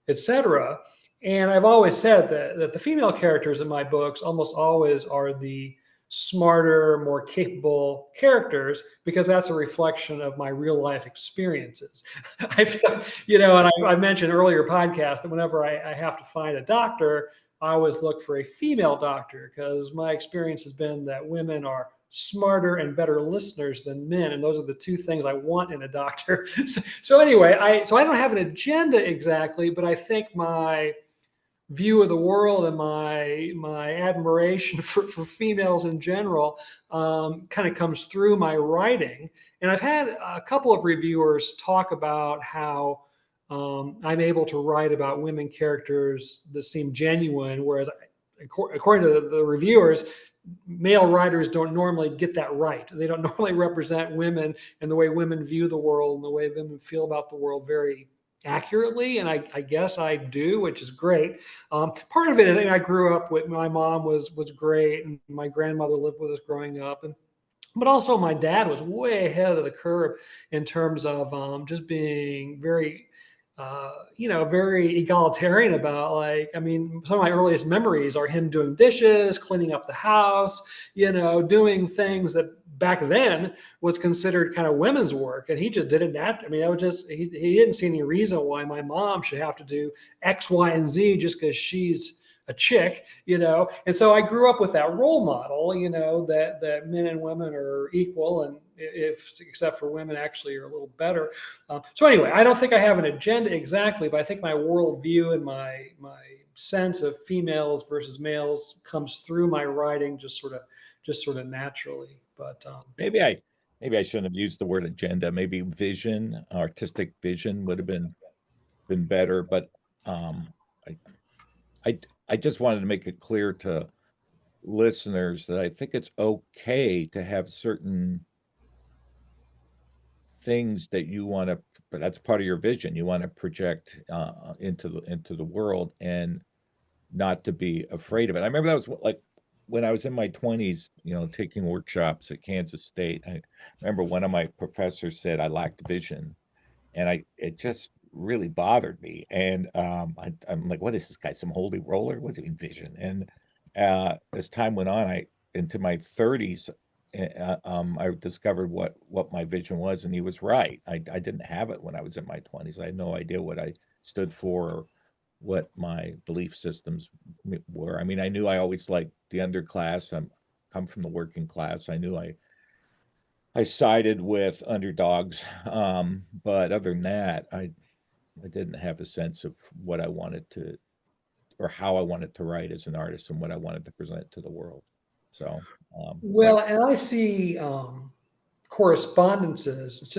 etc. And I've always said that the female characters in my books almost always are the smarter, more capable characters, because that's a reflection of my real life experiences. I feel, and I mentioned earlier podcast that whenever I have to find a doctor, I always look for a female doctor, because my experience has been that women are smarter and better listeners than men, and those are the two things I want in a doctor. So anyway, I don't have an agenda exactly, but I think my view of the world and my admiration for females in general kind of comes through my writing. And I've had a couple of reviewers talk about how I'm able to write about women characters that seem genuine, whereas according to the reviewers, male writers don't normally get that right. They don't normally represent women and the way women view the world and the way women feel about the world very accurately. And I guess I do, which is great. Part of it, I grew up with, my mom was great, and my grandmother lived with us growing up, but also my dad was way ahead of the curve in terms of just being very very egalitarian about, like, I mean, some of my earliest memories are him doing dishes, cleaning up the house, doing things that back then was considered kind of women's work. And he just did it naturally. I mean, it was just, he didn't see any reason why my mom should have to do X, Y, and Z just because she's a chick, and so I grew up with that role model, that men and women are equal, and except for women actually are a little better. So anyway, I don't think I have an agenda exactly, but I think my worldview and my sense of females versus males comes through my writing just sort of naturally. But maybe I shouldn't have used the word agenda. Maybe vision, artistic vision would have been better. But I just wanted to make it clear to listeners that I think it's okay to have certain things that you want to, but that's part of your vision. You want to project into the world, and not to be afraid of it. I remember that was like when I was in my 20s, taking workshops at Kansas State. I remember one of my professors said I lacked vision, and it just really bothered me. And I'm like, what is this guy, some holy roller? What's it mean, vision? And as time went on, into my 30s, I discovered what my vision was, and he was right. I didn't have it when I was in my 20s. I had no idea what I stood for, or what my belief systems were. I mean, I knew I always liked the underclass. Come from the working class. I knew I sided with underdogs, but other than that, I didn't have a sense of what I wanted to, or how I wanted to write as an artist, and what I wanted to present to the world. So, and I see correspondences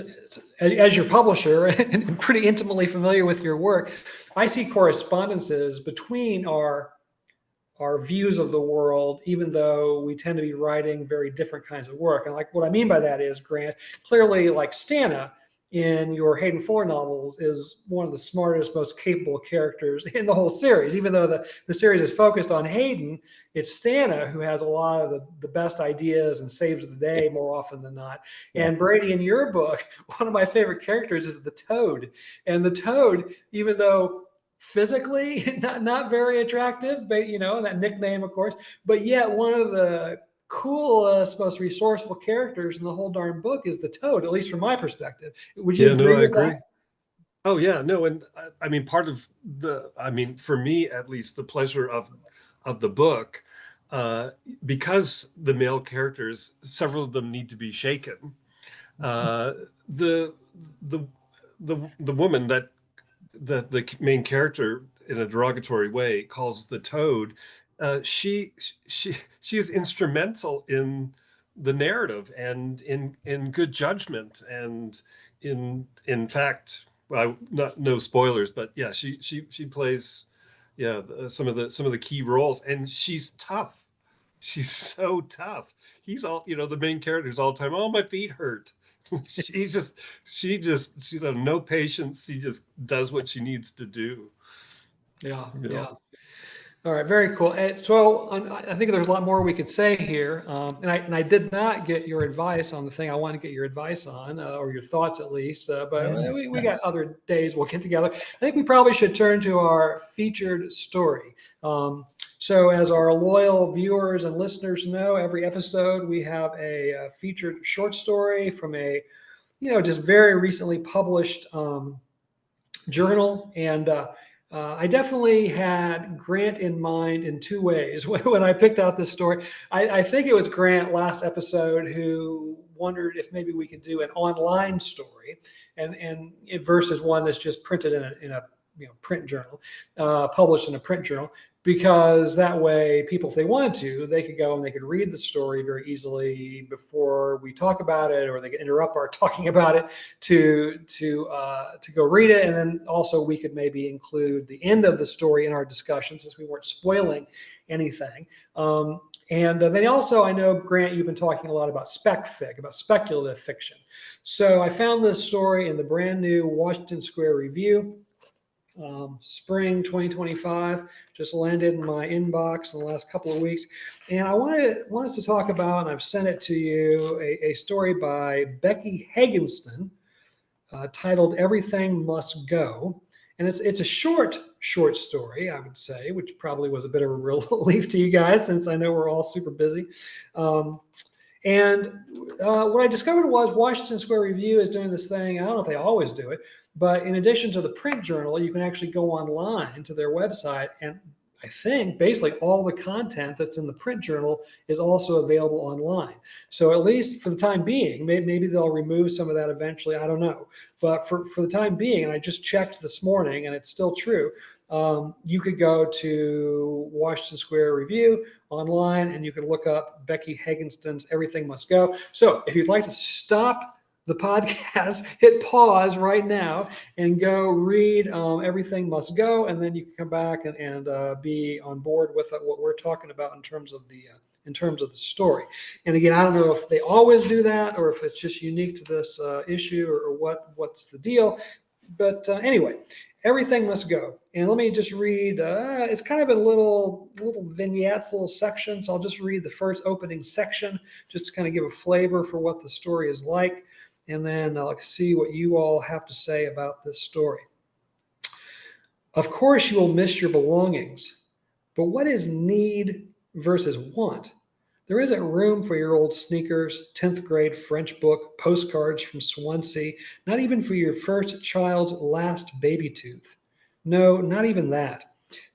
as your publisher and pretty intimately familiar with your work. I see correspondences between our views of the world, even though we tend to be writing very different kinds of work. And like, what I mean by that is, Grant, clearly, like, Stana in your Hayden Fuller novels is one of the smartest, most capable characters in the whole series. Even though the series is focused on Hayden, it's Stana who has a lot of the best ideas and saves the day more often than not. Yeah. And Brady, in your book, one of my favorite characters is the Toad. And the Toad, even though physically not very attractive, but that nickname, of course, but yet one of the coolest, most resourceful characters in the whole darn book is the Toad, at least from my perspective. Would you agree with that? Oh yeah, no, and I mean, part of for me at least, the pleasure of the book, because the male characters, several of them need to be shaken. The woman that the main character, in a derogatory way, calls the Toad, she is instrumental in the narrative, and in good judgment, and in fact, no spoilers, but yeah, she plays some of the key roles, and she's tough. She's so tough. He's all, the main character's all the time, oh, my feet hurt. she just no patience. She just does what she needs to do. Yeah. All right, very cool. So I think there's a lot more we could say here, and I did not get your advice on the thing I want to get your advice on, or your thoughts at least. But we got other days we'll get together. I think we probably should turn to our featured story. So as our loyal viewers and listeners know, every episode we have a featured short story from a just very recently published journal, and I definitely had Grant in mind in two ways when I picked out this story. I think it was Grant last episode who wondered if maybe we could do an online story, and versus one that's just printed in a print journal, published in a print journal, because that way people, if they wanted to, they could go and they could read the story very easily before we talk about it, or they could interrupt our talking about it to go read it. And then also we could maybe include the end of the story in our discussion, since we weren't spoiling anything. And then also, I know, Grant, you've been talking a lot about spec fic, about speculative fiction. So I found this story in the brand new Washington Square Review. Spring 2025 just landed in my inbox in the last couple of weeks, and I wanted us to talk about, and I've sent it to you, a story by Becky Hagenston titled "Everything Must Go," and it's a short story, I would say, which probably was a bit of a relief to you guys, since I know we're all super busy. And what I discovered was Washington Square Review is doing this thing. I don't know if they always do it, but in addition to the print journal, you can actually go online to their website, and I think basically all the content that's in the print journal is also available online. So at least for the time being, maybe they'll remove some of that eventually, I don't know. But for the time being, and I just checked this morning and it's still true, you could go to Washington Square Review online and you can look up Becky Hagenston's Everything Must Go. So if you'd like to stop the podcast, hit pause right now and go read Everything Must Go, and then you can come back and be on board with what we're talking about in terms of the story. And again, I don't know if they always do that or if it's just unique to this issue, or what's the deal. But anyway, Everything Must Go. And let me just read, it's kind of a little vignettes, little sections. So I'll just read the first opening section just to kind of give a flavor for what the story is like. And then I'll see what you all have to say about this story. Of course, you will miss your belongings, but what is need versus want? There isn't room for your old sneakers, 10th grade French book, postcards from Swansea, not even for your first child's last baby tooth. No, not even that.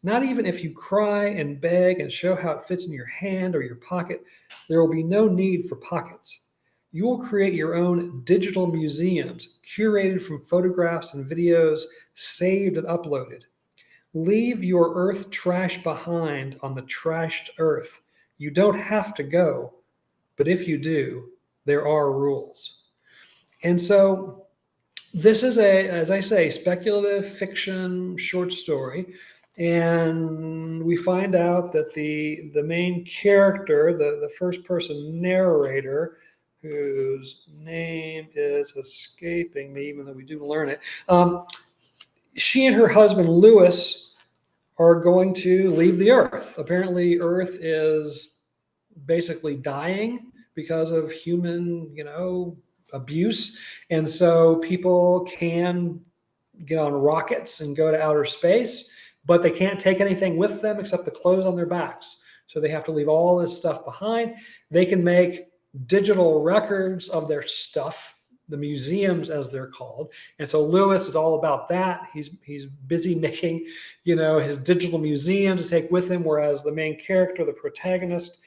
Not even if you cry and beg and show how it fits in your hand or your pocket, there will be no need for pockets. You will create your own digital museums, curated from photographs and videos, saved and uploaded. Leave your earth trash behind on the trashed earth. You don't have to go, but if you do, there are rules. And so this is as I say, speculative fiction short story. And we find out that the main character, the first person narrator, whose name is escaping me, even though we do learn it, she and her husband, Lewis, are going to leave the earth. Apparently, Earth is basically dying because of human, abuse. And so people can get on rockets and go to outer space, but they can't take anything with them except the clothes on their backs. So they have to leave all this stuff behind. They can make digital records of their stuff, the museums as they're called. And so Lewis is all about that. He's busy making, his digital museum to take with him, whereas the main character, the protagonist,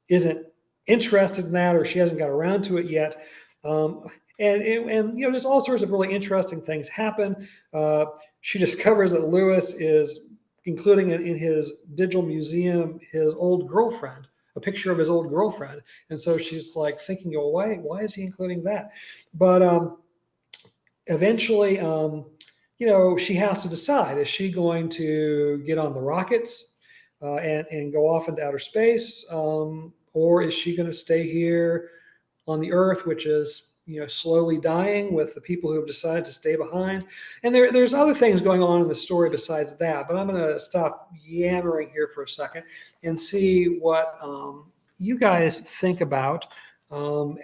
isn't interested in that, or she hasn't got around to it yet. And there's all sorts of really interesting things happen. She discovers that Lewis is including in his digital museum his old girlfriend, a picture of his old girlfriend, and so she's like thinking, "Oh, why is he including that?" But eventually, she has to decide: is she going to get on the rockets and go off into outer space, or is she going to stay here on the Earth, which is slowly dying, with the people who have decided to stay behind? And there's other things going on in the story besides that, but I'm going to stop yammering here for a second and see what you guys think about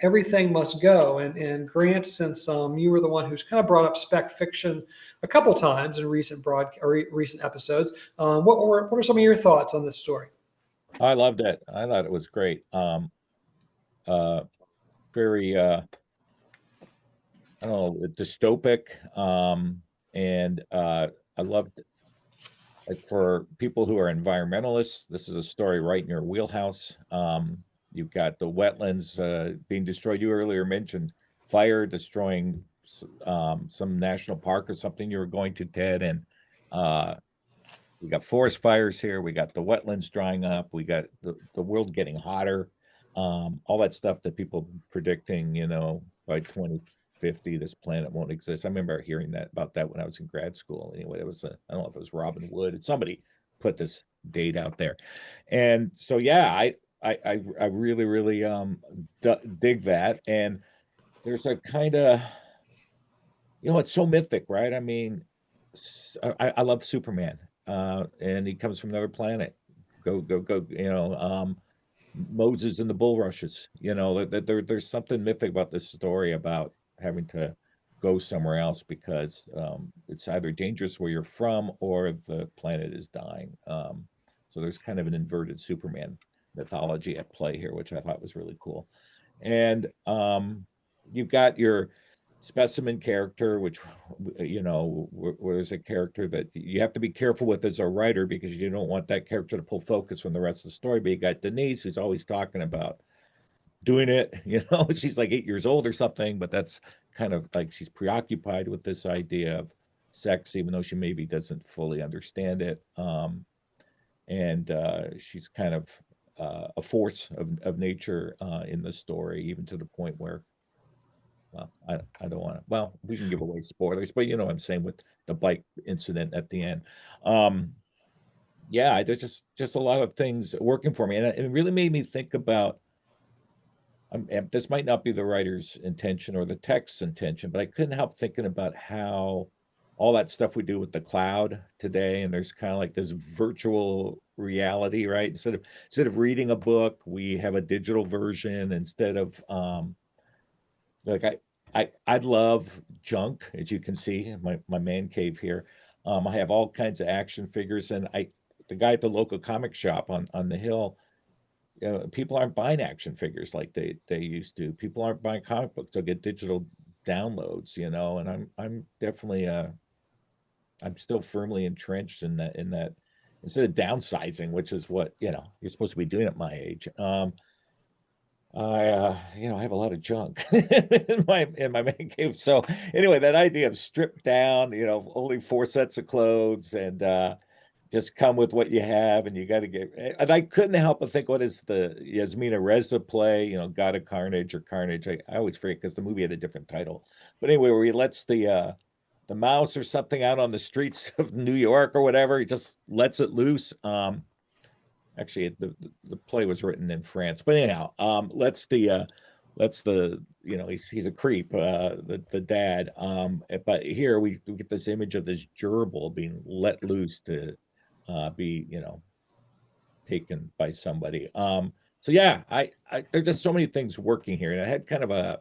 Everything Must Go. And Grant, since you were the one who's kind of brought up spec fiction a couple times in recent episodes, what are some of your thoughts on this story? I loved it. I thought it was great. Very I don't know, dystopic, and I loved it. Like for people who are environmentalists, this is a story right in your wheelhouse. You've got the wetlands being destroyed. You earlier mentioned fire destroying some national park or something you were going to, Ted, and we got forest fires here. We got the wetlands drying up. We got the world getting hotter. All that stuff that people predicting, by 2050, this planet won't exist. I remember hearing about that when I was in grad school. Anyway, it was I don't know if it was Robin Wood. Somebody put this date out there, and so yeah, I really really dig that. And there's a kind of it's so mythic, right? I mean, I love Superman, and he comes from another planet. Go, go, go! Moses and the bulrushes. There's something mythic about this story about having to go somewhere else because it's either dangerous where you're from or the planet is dying. So there's kind of an inverted Superman mythology at play here, which I thought was really cool. And you've got your specimen character, which where there's a character that you have to be careful with as a writer because you don't want that character to pull focus from the rest of the story. But you got Denise, who's always talking about doing it. She's like 8 years old or something, but that's kind of like she's preoccupied with this idea of sex, even though she maybe doesn't fully understand it. And she's kind of a force of nature in the story, even to the point where, well, I don't want to. Well, we can give away spoilers, but you know what I'm saying with the bike incident at the end. Yeah, there's just a lot of things working for me, and it really made me think about. And this might not be the writer's intention or the text's intention, but I couldn't help thinking about how all that stuff we do with the cloud today, and there's kind of like this virtual reality, right? Instead of reading a book, we have a digital version. Instead of like I love junk, as you can see in my man cave here. I have all kinds of action figures, and the guy at the local comic shop on the hill, people aren't buying action figures like they used to. People aren't buying comic books; they'll get digital downloads, and I'm definitely I'm still firmly entrenched in that instead of downsizing, which is what you're supposed to be doing at my age. I have a lot of junk in my man cave. So anyway, that idea of stripped down, only 4 sets of clothes and just come with what you have, and you got to get. And I couldn't help but think, what is the Yasmina Reza play? God of Carnage or Carnage. I always forget because the movie had a different title. But anyway, where he lets the mouse or something out on the streets of New York or whatever, he just lets it loose. Actually, the play was written in France, but anyhow, he's a creep, the dad. But here we get this image of this gerbil being let loose to be taken by somebody. So yeah, there's just so many things working here, and I had kind of a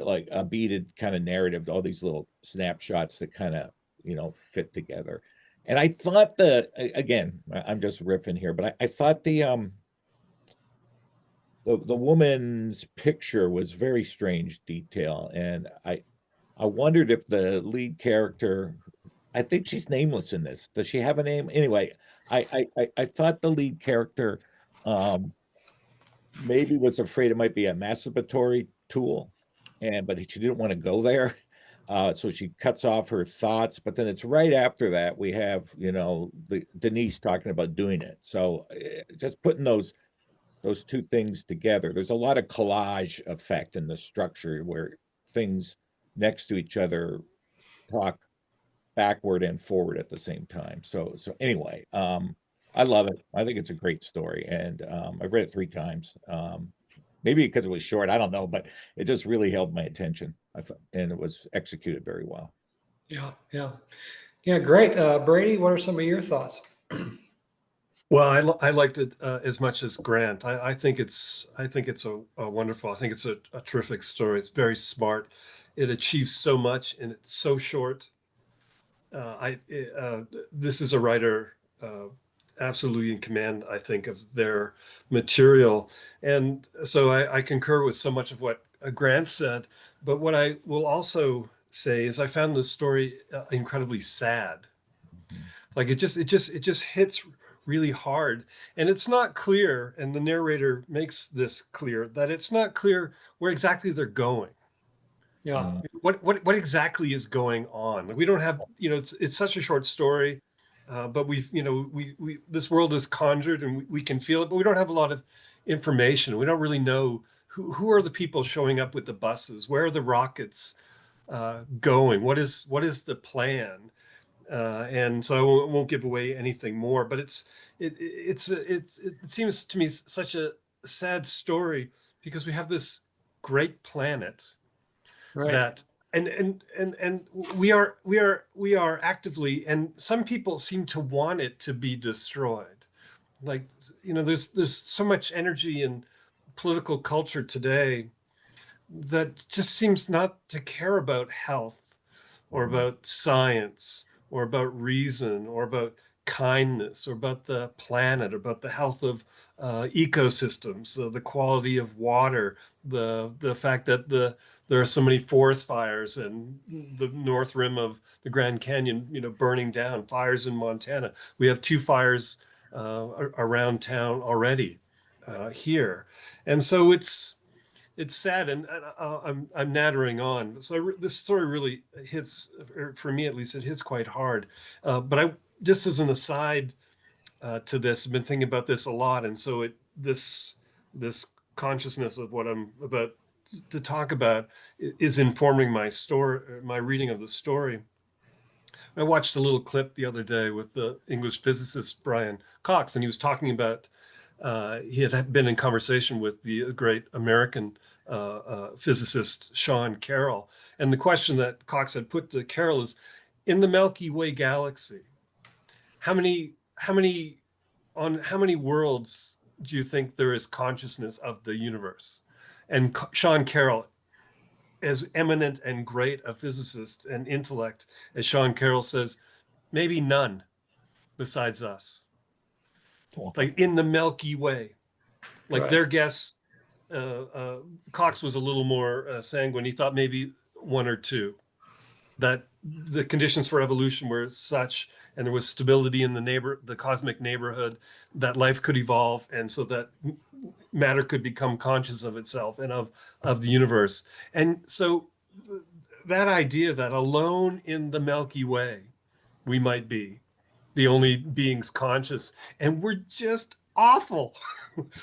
like a beaded kind of narrative, all these little snapshots that kind of fit together. And I thought that, again, I'm just riffing here, but I thought the woman's picture was very strange detail, and I wondered if the lead character, I think she's nameless in this. Does she have a name? Anyway, I thought the lead character maybe was afraid it might be a masturbatory tool, but she didn't want to go there. So she cuts off her thoughts, but then it's right after that we have, Denise talking about doing it. So just putting those two things together, there's a lot of collage effect in the structure where things next to each other talk backward and forward at the same time. So anyway, I love it. I think it's a great story, and I've read it 3 times. Maybe because it was short, I don't know, but it just really held my attention. I thought, and it was executed very well. Yeah. Great, Brady. What are some of your thoughts? Well, I liked it as much as Grant. I think it's a wonderful. I think it's a terrific story. It's very smart. It achieves so much, and it's so short. This is a writer absolutely in command, I think, of their material. And so I concur with so much of what Grant said. But what I will also say is I found the story incredibly sad. Like it just hits really hard, and it's not clear. And the narrator makes this clear that it's not clear where exactly they're going. Yeah. What exactly is going on? Like we don't have, it's such a short story, but we this world is conjured and we can feel it, but we don't have a lot of information. We don't really know who are the people showing up with the buses, where are the rockets going, what is the plan, and so I won't give away anything more. But it seems to me such a sad story because we have this great planet Right. that and we are actively, and some people seem to want it to be destroyed. Like, there's so much energy in political culture today that just seems not to care about health or about science or about reason or about kindness or about the planet or about the health of ecosystems, the quality of water, the fact that there are so many forest fires and the north rim of the Grand Canyon, burning down, fires in Montana. We have 2 fires around town already here, and so it's sad, and I'm nattering on. So this story really hits, or for me at least, it hits quite hard. But I, just as an aside to this, I've been thinking about this a lot, and so this consciousness of what I'm about to talk about is informing my reading of the story. I watched a little clip the other day with the English physicist Brian Cox, and he was talking about he had been in conversation with the great American physicist Sean Carroll, and the question that Cox had put to Carroll is, in the Milky Way galaxy, how many worlds do you think there is consciousness of the universe? And Sean Carroll, as eminent and great a physicist and intellect as Sean Carroll, says, maybe none besides us. Like in the Milky Way, like Right. their guess, Cox was a little more sanguine. He thought maybe 1 or 2, that the conditions for evolution were such, and there was stability in the cosmic neighborhood, that life could evolve, and so that matter could become conscious of itself and of the universe. And so that idea that alone in the Milky Way we might be the only beings conscious, and we're just awful.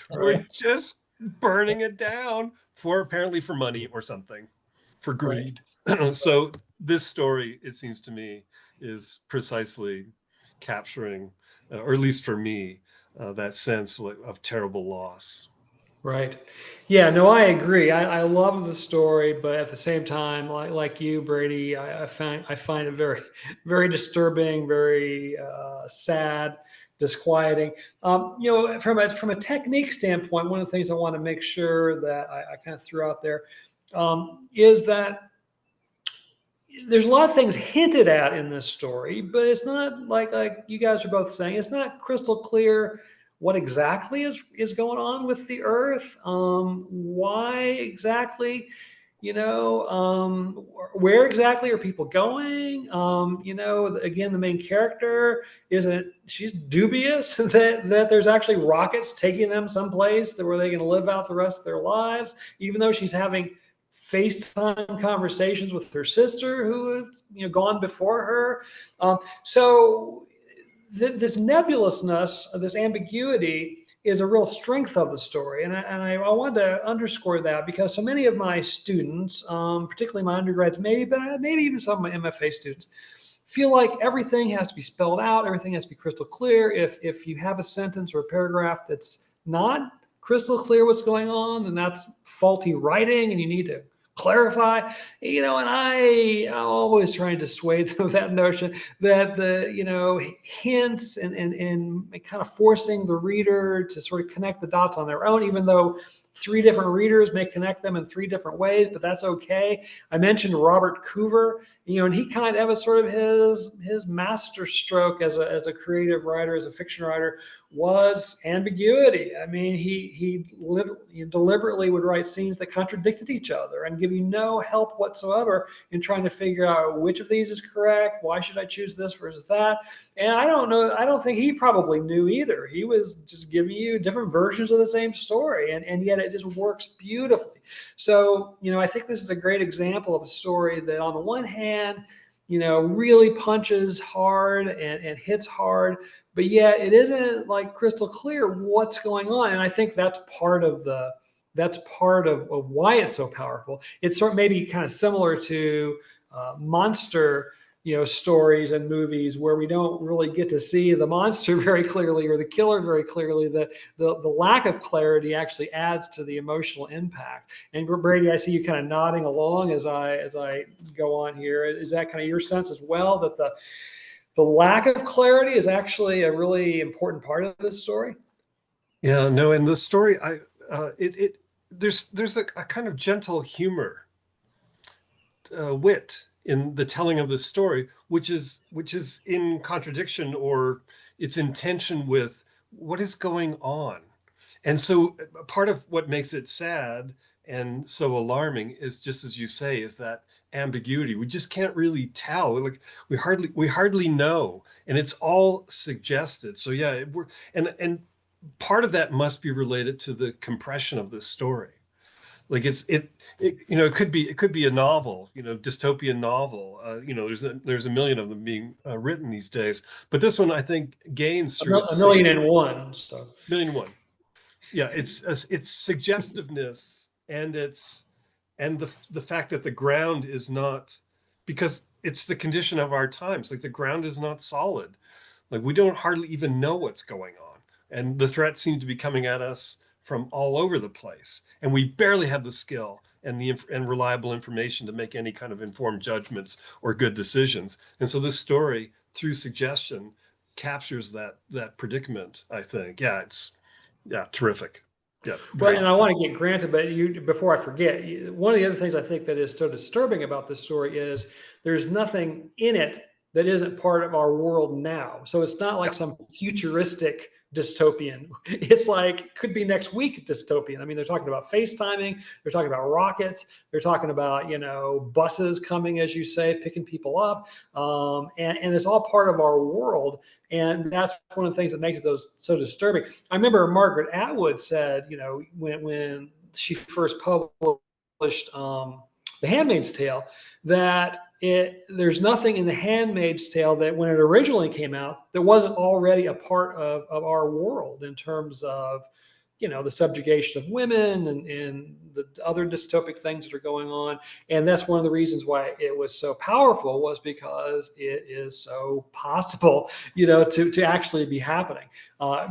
We're Right. just burning it down apparently for money or something, for greed. So this story, it seems to me, is precisely capturing, or at least for me, that sense of terrible loss. Right. Yeah, no, I agree. I love the story, but at the same time, like you, Brady, I find it very, very disturbing, very sad, disquieting. From a technique standpoint, one of the things I want to make sure that I kind of threw out there is that there's a lot of things hinted at in this story, but it's not like you guys are both saying, it's not crystal clear what exactly is going on with the Earth. Why exactly, where exactly are people going? Again, the main character she's dubious that there's actually rockets taking them someplace where they can live out the rest of their lives, even though she's having FaceTime conversations with her sister who had gone before her. So this nebulousness, this ambiguity, is a real strength of the story, and I wanted to underscore that because so many of my students, particularly my undergrads, maybe even some of my MFA students, feel like everything has to be spelled out, everything has to be crystal clear. If you have a sentence or a paragraph that's not crystal clear what's going on, then that's faulty writing, and you need to clarify. And I'm always trying to dissuade them of that notion that the hints and kind of forcing the reader to sort of connect the dots on their own, even though three different readers may connect them in three different ways, but that's okay. I mentioned Robert Coover, and he kind of was sort of his master stroke as a creative writer, as a fiction writer, was ambiguity. I mean, he deliberately would write scenes that contradicted each other and give you no help whatsoever in trying to figure out which of these is correct. Why should I choose this versus that? And I don't know. I don't think he probably knew either. He was just giving you different versions of the same story, and yet it just works beautifully. So, I think this is a great example of a story that on the one hand, really punches hard and hits hard, but yet it isn't like crystal clear what's going on. And I think that's part of why it's so powerful. It's sort of maybe kind of similar to monster stories and movies where we don't really get to see the monster very clearly or the killer very clearly. The lack of clarity actually adds to the emotional impact. And Brady, I see you kind of nodding along as I go on here. Is that kind of your sense as well, that the lack of clarity is actually a really important part of this story? Yeah, no, in the story, there's a kind of gentle humor, wit in the telling of the story, which is in contradiction, or it's in tension with what is going on. And so part of what makes it sad and so alarming is, just as you say, is that ambiguity. We just can't really tell. Like we hardly know, and it's all suggested. So yeah, and part of that must be related to the compression of this story. Like it could be a novel, dystopian novel. There's a million of them being written these days, but this one I think gains through A million and one. So. million and one. Yeah, it's suggestiveness, and the fact that the ground is not, because it's the condition of our times. Like the ground is not solid. Like we don't hardly even know what's going on, and the threats seem to be coming at us from all over the place, and we barely have the skill and and reliable information to make any kind of informed judgments or good decisions. And so this story, through suggestion, captures that predicament. I think, yeah, terrific. Yeah, Well, and I want to get granted, but before I forget, one of the other things I think that is so disturbing about this story is there's nothing in it that isn't part of our world now. So it's not like some futuristic dystopian. It's like could be next week dystopian. I mean, they're talking about FaceTiming, they're talking about rockets, they're talking about buses coming, as you say, picking people up, and it's all part of our world. And that's one of the things that makes those so disturbing. I remember Margaret Atwood said, when she first published The Handmaid's Tale, that there's nothing in The Handmaid's Tale that when it originally came out that wasn't already a part of our world in terms of the subjugation of women and the other dystopic things that are going on. And that's one of the reasons why it was so powerful, was because it is so possible, to actually be happening.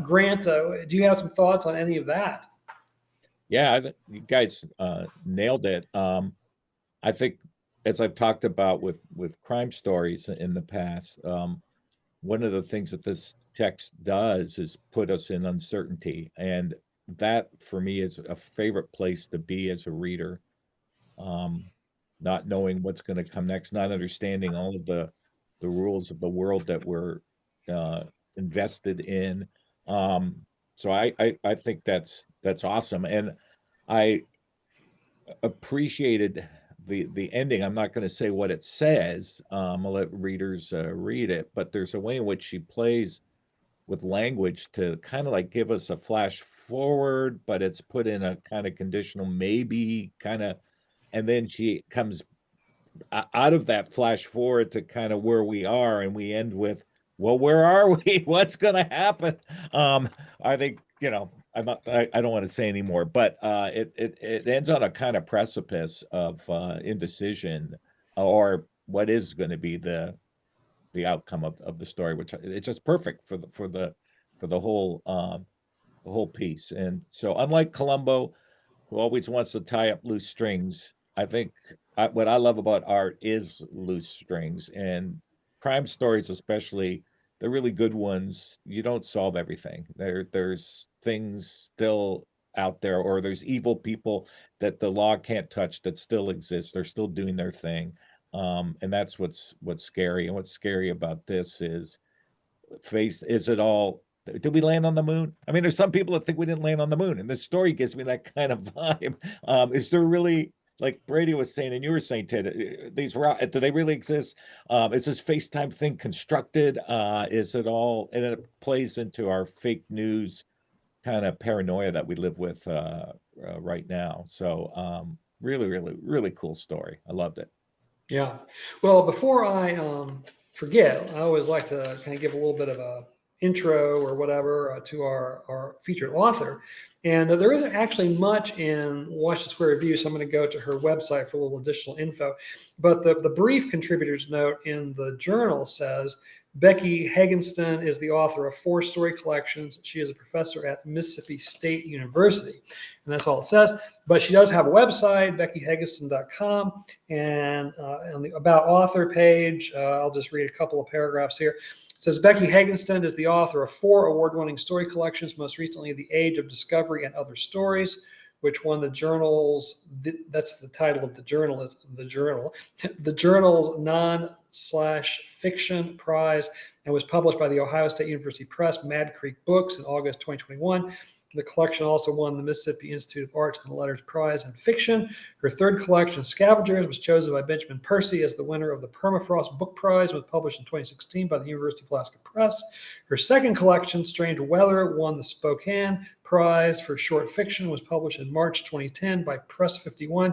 Grant, do you have some thoughts on any of that? Yeah, you guys nailed it. I think, as I've talked about with crime stories in the past, one of the things that this text does is put us in uncertainty, and that for me is a favorite place to be as a reader. Not knowing what's going to come next, not understanding all of the rules of the world that we're invested in. So I think that's awesome, and I appreciated the ending. I'm not going to say what it says. I'll let readers read it, but there's a way in which she plays with language to kind of like give us a flash forward, but it's put in a kind of conditional maybe kind of, and then she comes out of that flash forward to kind of where we are, and we end with, well, where are we? What's going to happen? I think, I don't want to say anymore, but it ends on a kind of precipice of indecision, or what is going to be the outcome of the story, which it's just perfect for the whole piece. And so, unlike Columbo, who always wants to tie up loose strings, I think what I love about art is loose strings, and crime stories, especially the really good ones. You don't solve everything. There's things still out there, or there's evil people that the law can't touch that still exist. They're still doing their thing. And that's what's scary. And what's scary about this is is it all, did we land on the moon? I mean, there's some people that think we didn't land on the moon, and this story gives me that kind of vibe. Is there really, like Brady was saying, and you were saying, Ted, do they really exist? Is this FaceTime thing constructed? Is it all, and it plays into our fake news kind of paranoia that we live with right now. So really, really, really cool story. I loved it. Yeah. Well, before I forget, I always like to kind of give a little bit of a intro or whatever to our featured author. And there isn't actually much in Washington Square Review, so I'm going to go to her website for a little additional info. But the brief contributor's note in the journal says, Becky Hagenston is the author of 4 story collections. She is a professor at Mississippi State University. And that's all it says. But she does have a website, beckyhagenston.com. And on the About Author page, I'll just read a couple of paragraphs here. It says, Becky Hagenston is the author of 4 award-winning story collections, most recently The Age of Discovery and Other Stories, which won the journal's, that's the title of the journal, is the journal's non/fiction prize, and was published by the Ohio State University Press, Mad Creek Books, in August 2021. The collection also won the Mississippi Institute of Arts and Letters Prize in Fiction. Her 3rd collection, Scavengers, was chosen by Benjamin Percy as the winner of the Permafrost Book Prize, was published in 2016 by the University of Alaska Press. Her 2nd collection, Strange Weather, won the Spokane Prize for Short Fiction, was published in March 2010 by Press 51.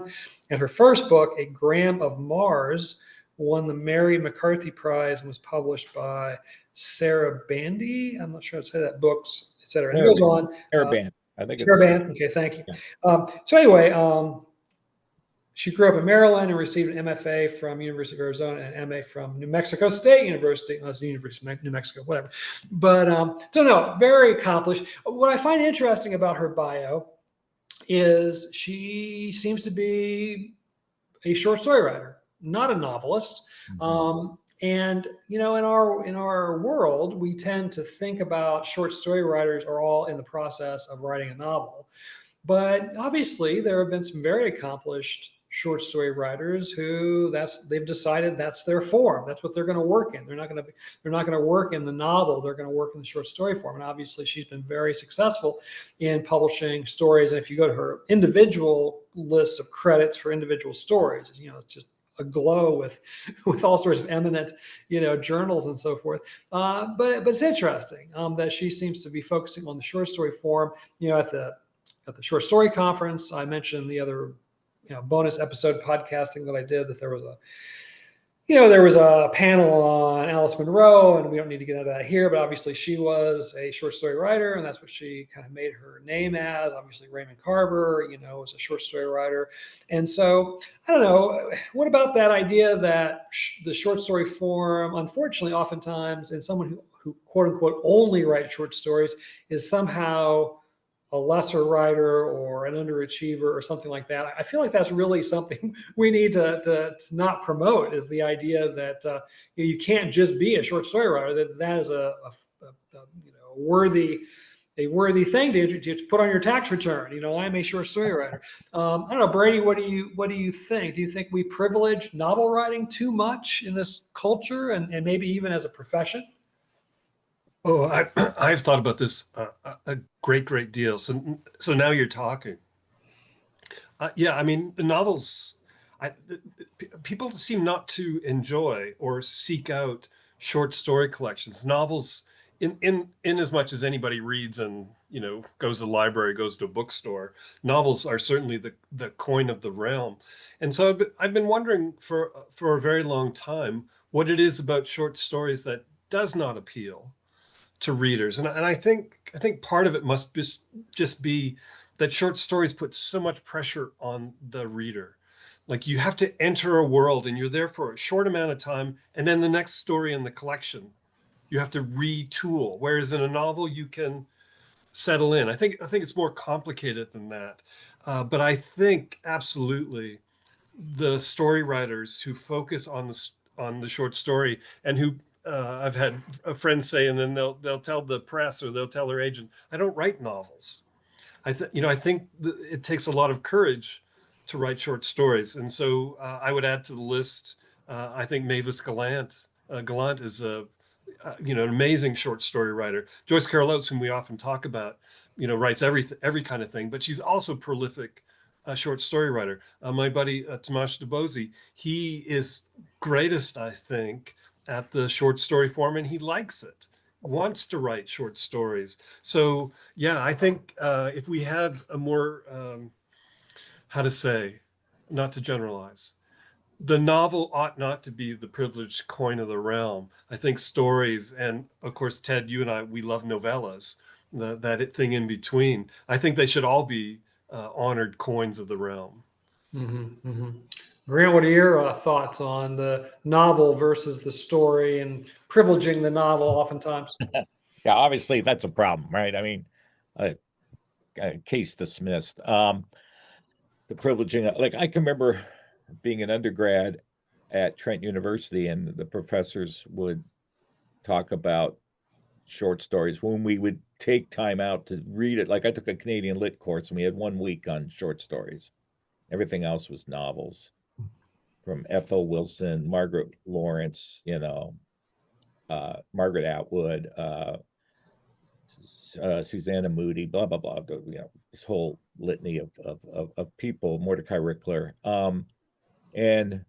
And her 1st book, A Gram of Mars, won the Mary McCarthy Prize and was published by Sarah Bandy. I'm not sure how to say that, books, etc. And it goes on. Sarah Band. I think Sarah Band. Okay, thank you. Yeah. So anyway, she grew up in Maryland and received an MFA from University of Arizona and MA from New Mexico State University. That's the University of New Mexico, whatever. But so no, very accomplished. What I find interesting about her bio is she seems to be a short story writer, not a novelist. Mm-hmm. And in our world, we tend to think about short story writers are all in the process of writing a novel. But obviously, there have been some very accomplished short story writers who they've decided that's their form. That's what they're going to work in. They're not going to work in the novel. They're going to work in the short story form. And obviously, she's been very successful in publishing stories. And if you go to her individual list of credits for individual stories, it's just aglow with all sorts of eminent, journals and so forth. But it's interesting that she seems to be focusing on the short story form. At the short story conference, I mentioned the other bonus episode podcasting that I did, that there was a panel on Alice Munro, and we don't need to get into that here, but obviously she was a short story writer, and that's what she kind of made her name as. Obviously Raymond Carver, was a short story writer. And so, I don't know, what about that idea that the short story form, unfortunately, oftentimes, and someone who quote unquote only writes short stories is somehow a lesser writer or an underachiever or something like that. I feel like that's really something we need to not promote, is the idea that you can't just be a short story writer. That is a worthy thing to put on your tax return. I'm a short story writer. I don't know, Brady, what do you think? Do you think we privilege novel writing too much in this culture and maybe even as a profession? Oh, I've thought about this a great deal. So now you're talking. Yeah, I mean, the novels, people seem not to enjoy or seek out short story collections. Novels, in as much as anybody reads and goes to the library, goes to a bookstore, novels are certainly the coin of the realm. And so I've been wondering for a very long time what it is about short stories that does not appeal to readers. And I think part of it must just be that short stories put so much pressure on the reader. Like, you have to enter a world and you're there for a short amount of time, and then the next story in the collection you have to retool. Whereas in a novel you can settle in. I think it's more complicated than that. But I think absolutely the story writers who focus on the short story, and who I've had friends say, and then they'll tell the press or they'll tell their agent, I don't write novels. I think it takes a lot of courage to write short stories, and so I would add to the list. I think Mavis Gallant is an amazing short story writer. Joyce Carol Oates, whom we often talk about, writes every kind of thing, but she's also prolific short story writer. My buddy Tomasz Dubosy, he is greatest, I think, at the short story form, and he likes it. Wants to write short stories. So yeah, I think if we had a more how to say, not to generalize, the novel ought not to be the privileged coin of the realm. I think stories, and of course, Ted, you and I, we love novellas, that thing in between. I think they should all be honored coins of the realm. Mm-hmm, mm-hmm. Grant, what are your thoughts on the novel versus the story and privileging the novel oftentimes? Yeah, obviously that's a problem, right? I mean, case dismissed. The privileging, like I can remember being an undergrad at Trent University, and the professors would talk about short stories when we would take time out to read it. Like I took a Canadian Lit course, and we had 1 week on short stories. Everything else was novels from Ethel Wilson, Margaret Lawrence, Margaret Atwood, Susanna Moody, blah blah blah. This whole litany of people, Mordecai Rickler, and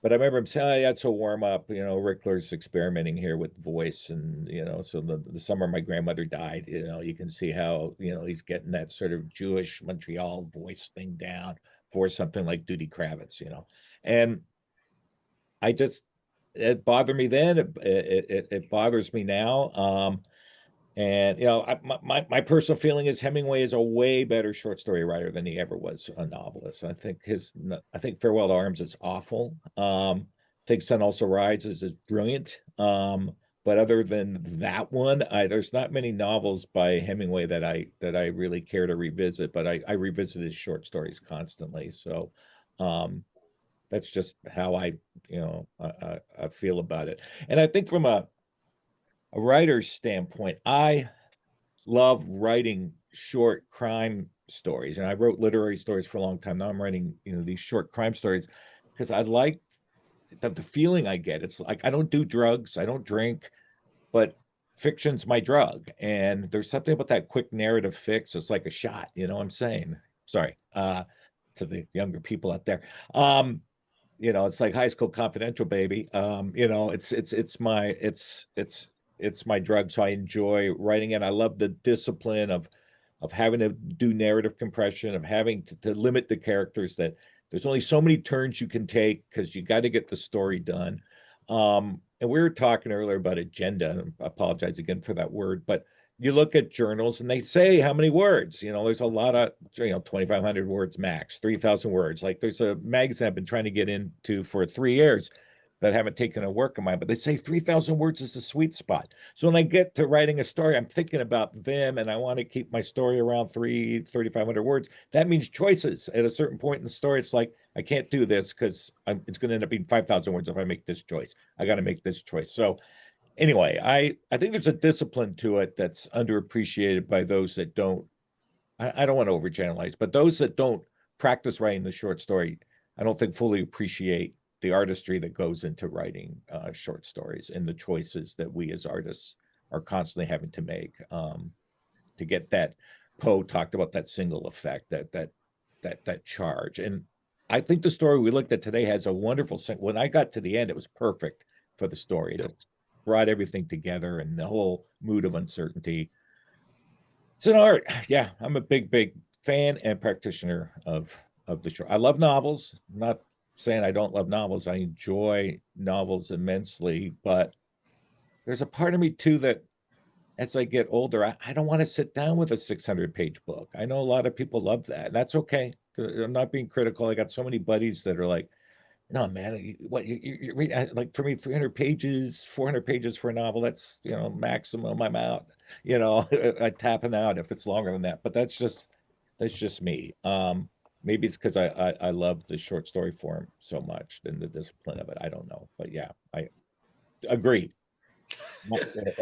but I remember him saying, "Oh, that's a warm up." Rickler's experimenting here with voice, and so the summer my grandmother died, you can see how he's getting that sort of Jewish Montreal voice thing down for something like Duty Kravitz, and I just it bothered me then. It bothers me now. And my personal feeling is Hemingway is a way better short story writer than he ever was a novelist. I think Farewell to Arms is awful. I think Sun Also Rises is brilliant. But other than that one, there's not many novels by Hemingway that I really care to revisit. But I revisit his short stories constantly. So that's just how I feel about it. And I think from a writer's standpoint, I love writing short crime stories. And I wrote literary stories for a long time. Now I'm writing, these short crime stories because I like the feeling I get. It's like I don't do drugs, I don't drink, but fiction's my drug. And there's something about that quick narrative fix. It's like a shot, you know what I'm saying? Sorry, to the younger people out there. It's like High School Confidential, baby. It's my drug. So I enjoy writing it. I love the discipline of having to do narrative compression, of having to limit the characters, that there's only so many turns you can take because you got to get the story done. And we were talking earlier about agenda, and I apologize again for that word, but you look at journals and they say how many words. There's a lot of 2,500 words max, 3,000 words. Like there's a magazine I've been trying to get into for 3 years that haven't taken a work of mine, but they say 3,000 words is the sweet spot. So when I get to writing a story, I'm thinking about them, and I want to keep my story around 3,500 words. That means choices. At a certain point in the story, it's like, I can't do this because it's going to end up being 5,000 words if I make this choice. I got to make this choice. So anyway, I think there's a discipline to it that's underappreciated by those that don't. I don't want to overgeneralize, but those that don't practice writing the short story, I don't think fully appreciate the artistry that goes into writing short stories and the choices that we as artists are constantly having to make to get that. Poe talked about that single effect, that charge, and I think the story we looked at today has a wonderful. When I got to the end, it was perfect for the story. It brought everything together, and the whole mood of uncertainty. It's an art. Yeah, I'm a big fan and practitioner of the show. I love novels. I'm not saying I don't love novels. I enjoy novels immensely, but there's a part of me too that as I get older, I don't want to sit down with a 600-page book. I know a lot of people love that. And that's okay. I'm not being critical. I got so many buddies that are like, no, man, you read, like for me, 300 pages, 400 pages for a novel, that's, maximum I'm out, I tapping out if it's longer than that, but that's just me. Maybe it's because I love the short story form so much and the discipline of it. I don't know, but yeah, I agree.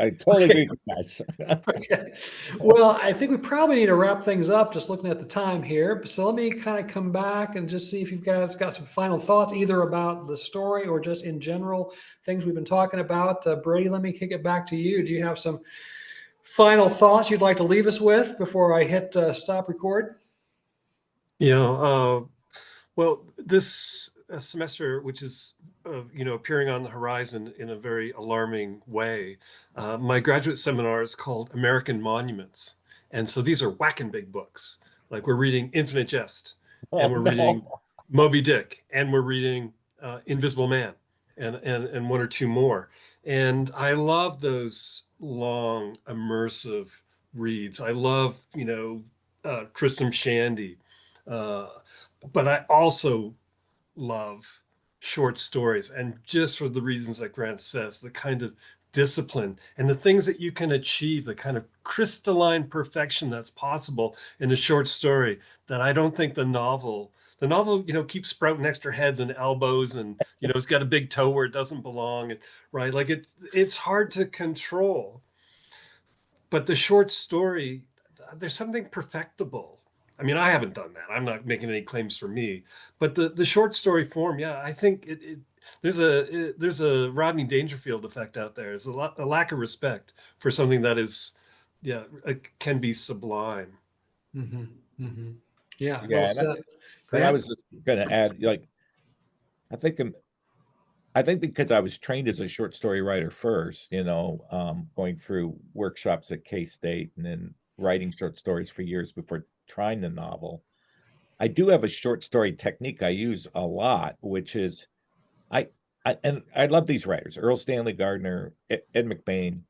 I totally Okay. agree with you guys. Okay. Well, I think we probably need to wrap things up just looking at the time here. So let me kind of come back and just see if you guys got some final thoughts, either about the story or just in general things we've been talking about. Brady, let me kick it back to you. Do you have some final thoughts you'd like to leave us with before I hit stop record? Well, this semester, which is appearing on the horizon in a very alarming way, my graduate seminar is called American Monuments, and so these are whacking big books. Like we're reading Infinite Jest, and we're reading Moby Dick, and we're reading Invisible Man, and one or two more. And I love those long, immersive reads. I love Tristram Shandy. Uh, but I also love short stories. And just for the reasons that Grant says, the kind of discipline and the things that you can achieve, the kind of crystalline perfection that's possible in a short story that I don't think the novel, keeps sprouting extra heads and elbows and, it's got a big toe where it doesn't belong. And right. Like it's hard to control. But the short story, there's something perfectible. I mean, I haven't done that. I'm not making any claims for me, but the short story form, yeah, I think there's a Rodney Dangerfield effect out there. There's a lack of respect for something that is, yeah, can be sublime. Mm-hmm. Mm-hmm. Yeah. Yeah, Well said. and I Grant? was just going to add, like, I think I think because I was trained as a short story writer first, going through workshops at K-State and then writing short stories for years before trying the novel. I do have a short story technique I use a lot, which is I, and I love these writers, Earl Stanley Gardner, Ed McBain,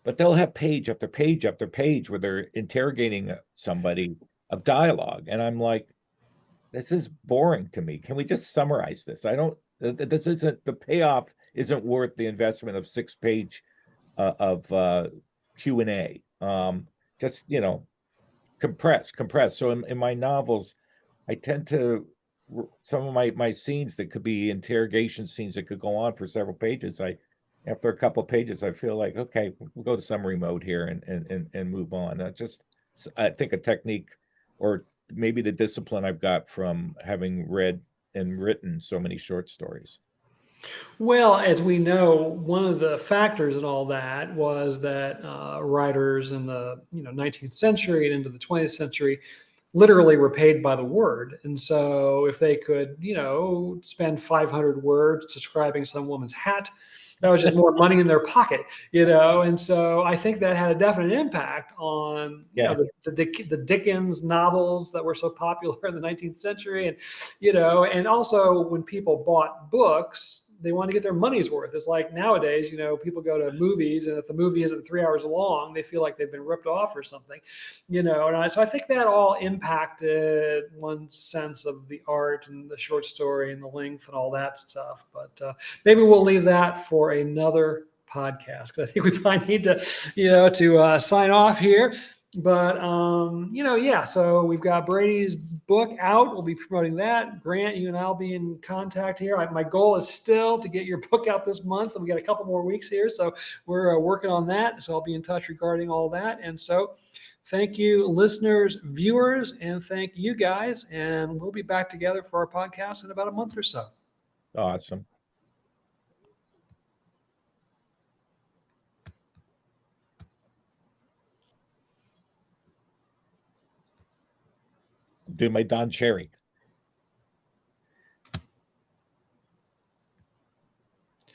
but they'll have page after page after page where they're interrogating somebody of dialogue. And I'm like, this is boring to me. Can we just summarize this? I don't, this isn't, the payoff isn't worth the investment of 6 page of Q&A. Just, compress. So in my novels, I tend to, some of my scenes that could be interrogation scenes that could go on for several pages, after a couple of pages, I feel like, okay, we'll go to summary mode here and move on. I think a technique, or maybe the discipline I've got from having read and written so many short stories. Well, as we know, one of the factors in all that was that writers in the 19th century and into the 20th century literally were paid by the word. And so if they could, spend 500 words describing some woman's hat, that was just more money in their pocket, And so I think that had a definite impact on, the Dickens novels that were so popular in the 19th century. And also when people bought books, they want to get their money's worth. It's like nowadays, people go to movies, and if the movie isn't 3 hours long, they feel like they've been ripped off or something, so I think that all impacted one's sense of the art and the short story and the length and all that stuff. But maybe we'll leave that for another podcast, because I think we probably need to, to sign off here. But yeah. So we've got Brady's book out. We'll be promoting that. Grant, you and I'll be in contact here. My goal is still to get your book out this month, and we got a couple more weeks here, so we're working on that. So I'll be in touch regarding all that. And so, thank you, listeners, viewers, and thank you guys. And we'll be back together for our podcast in about a month or so. Awesome. Do my Don Cherry.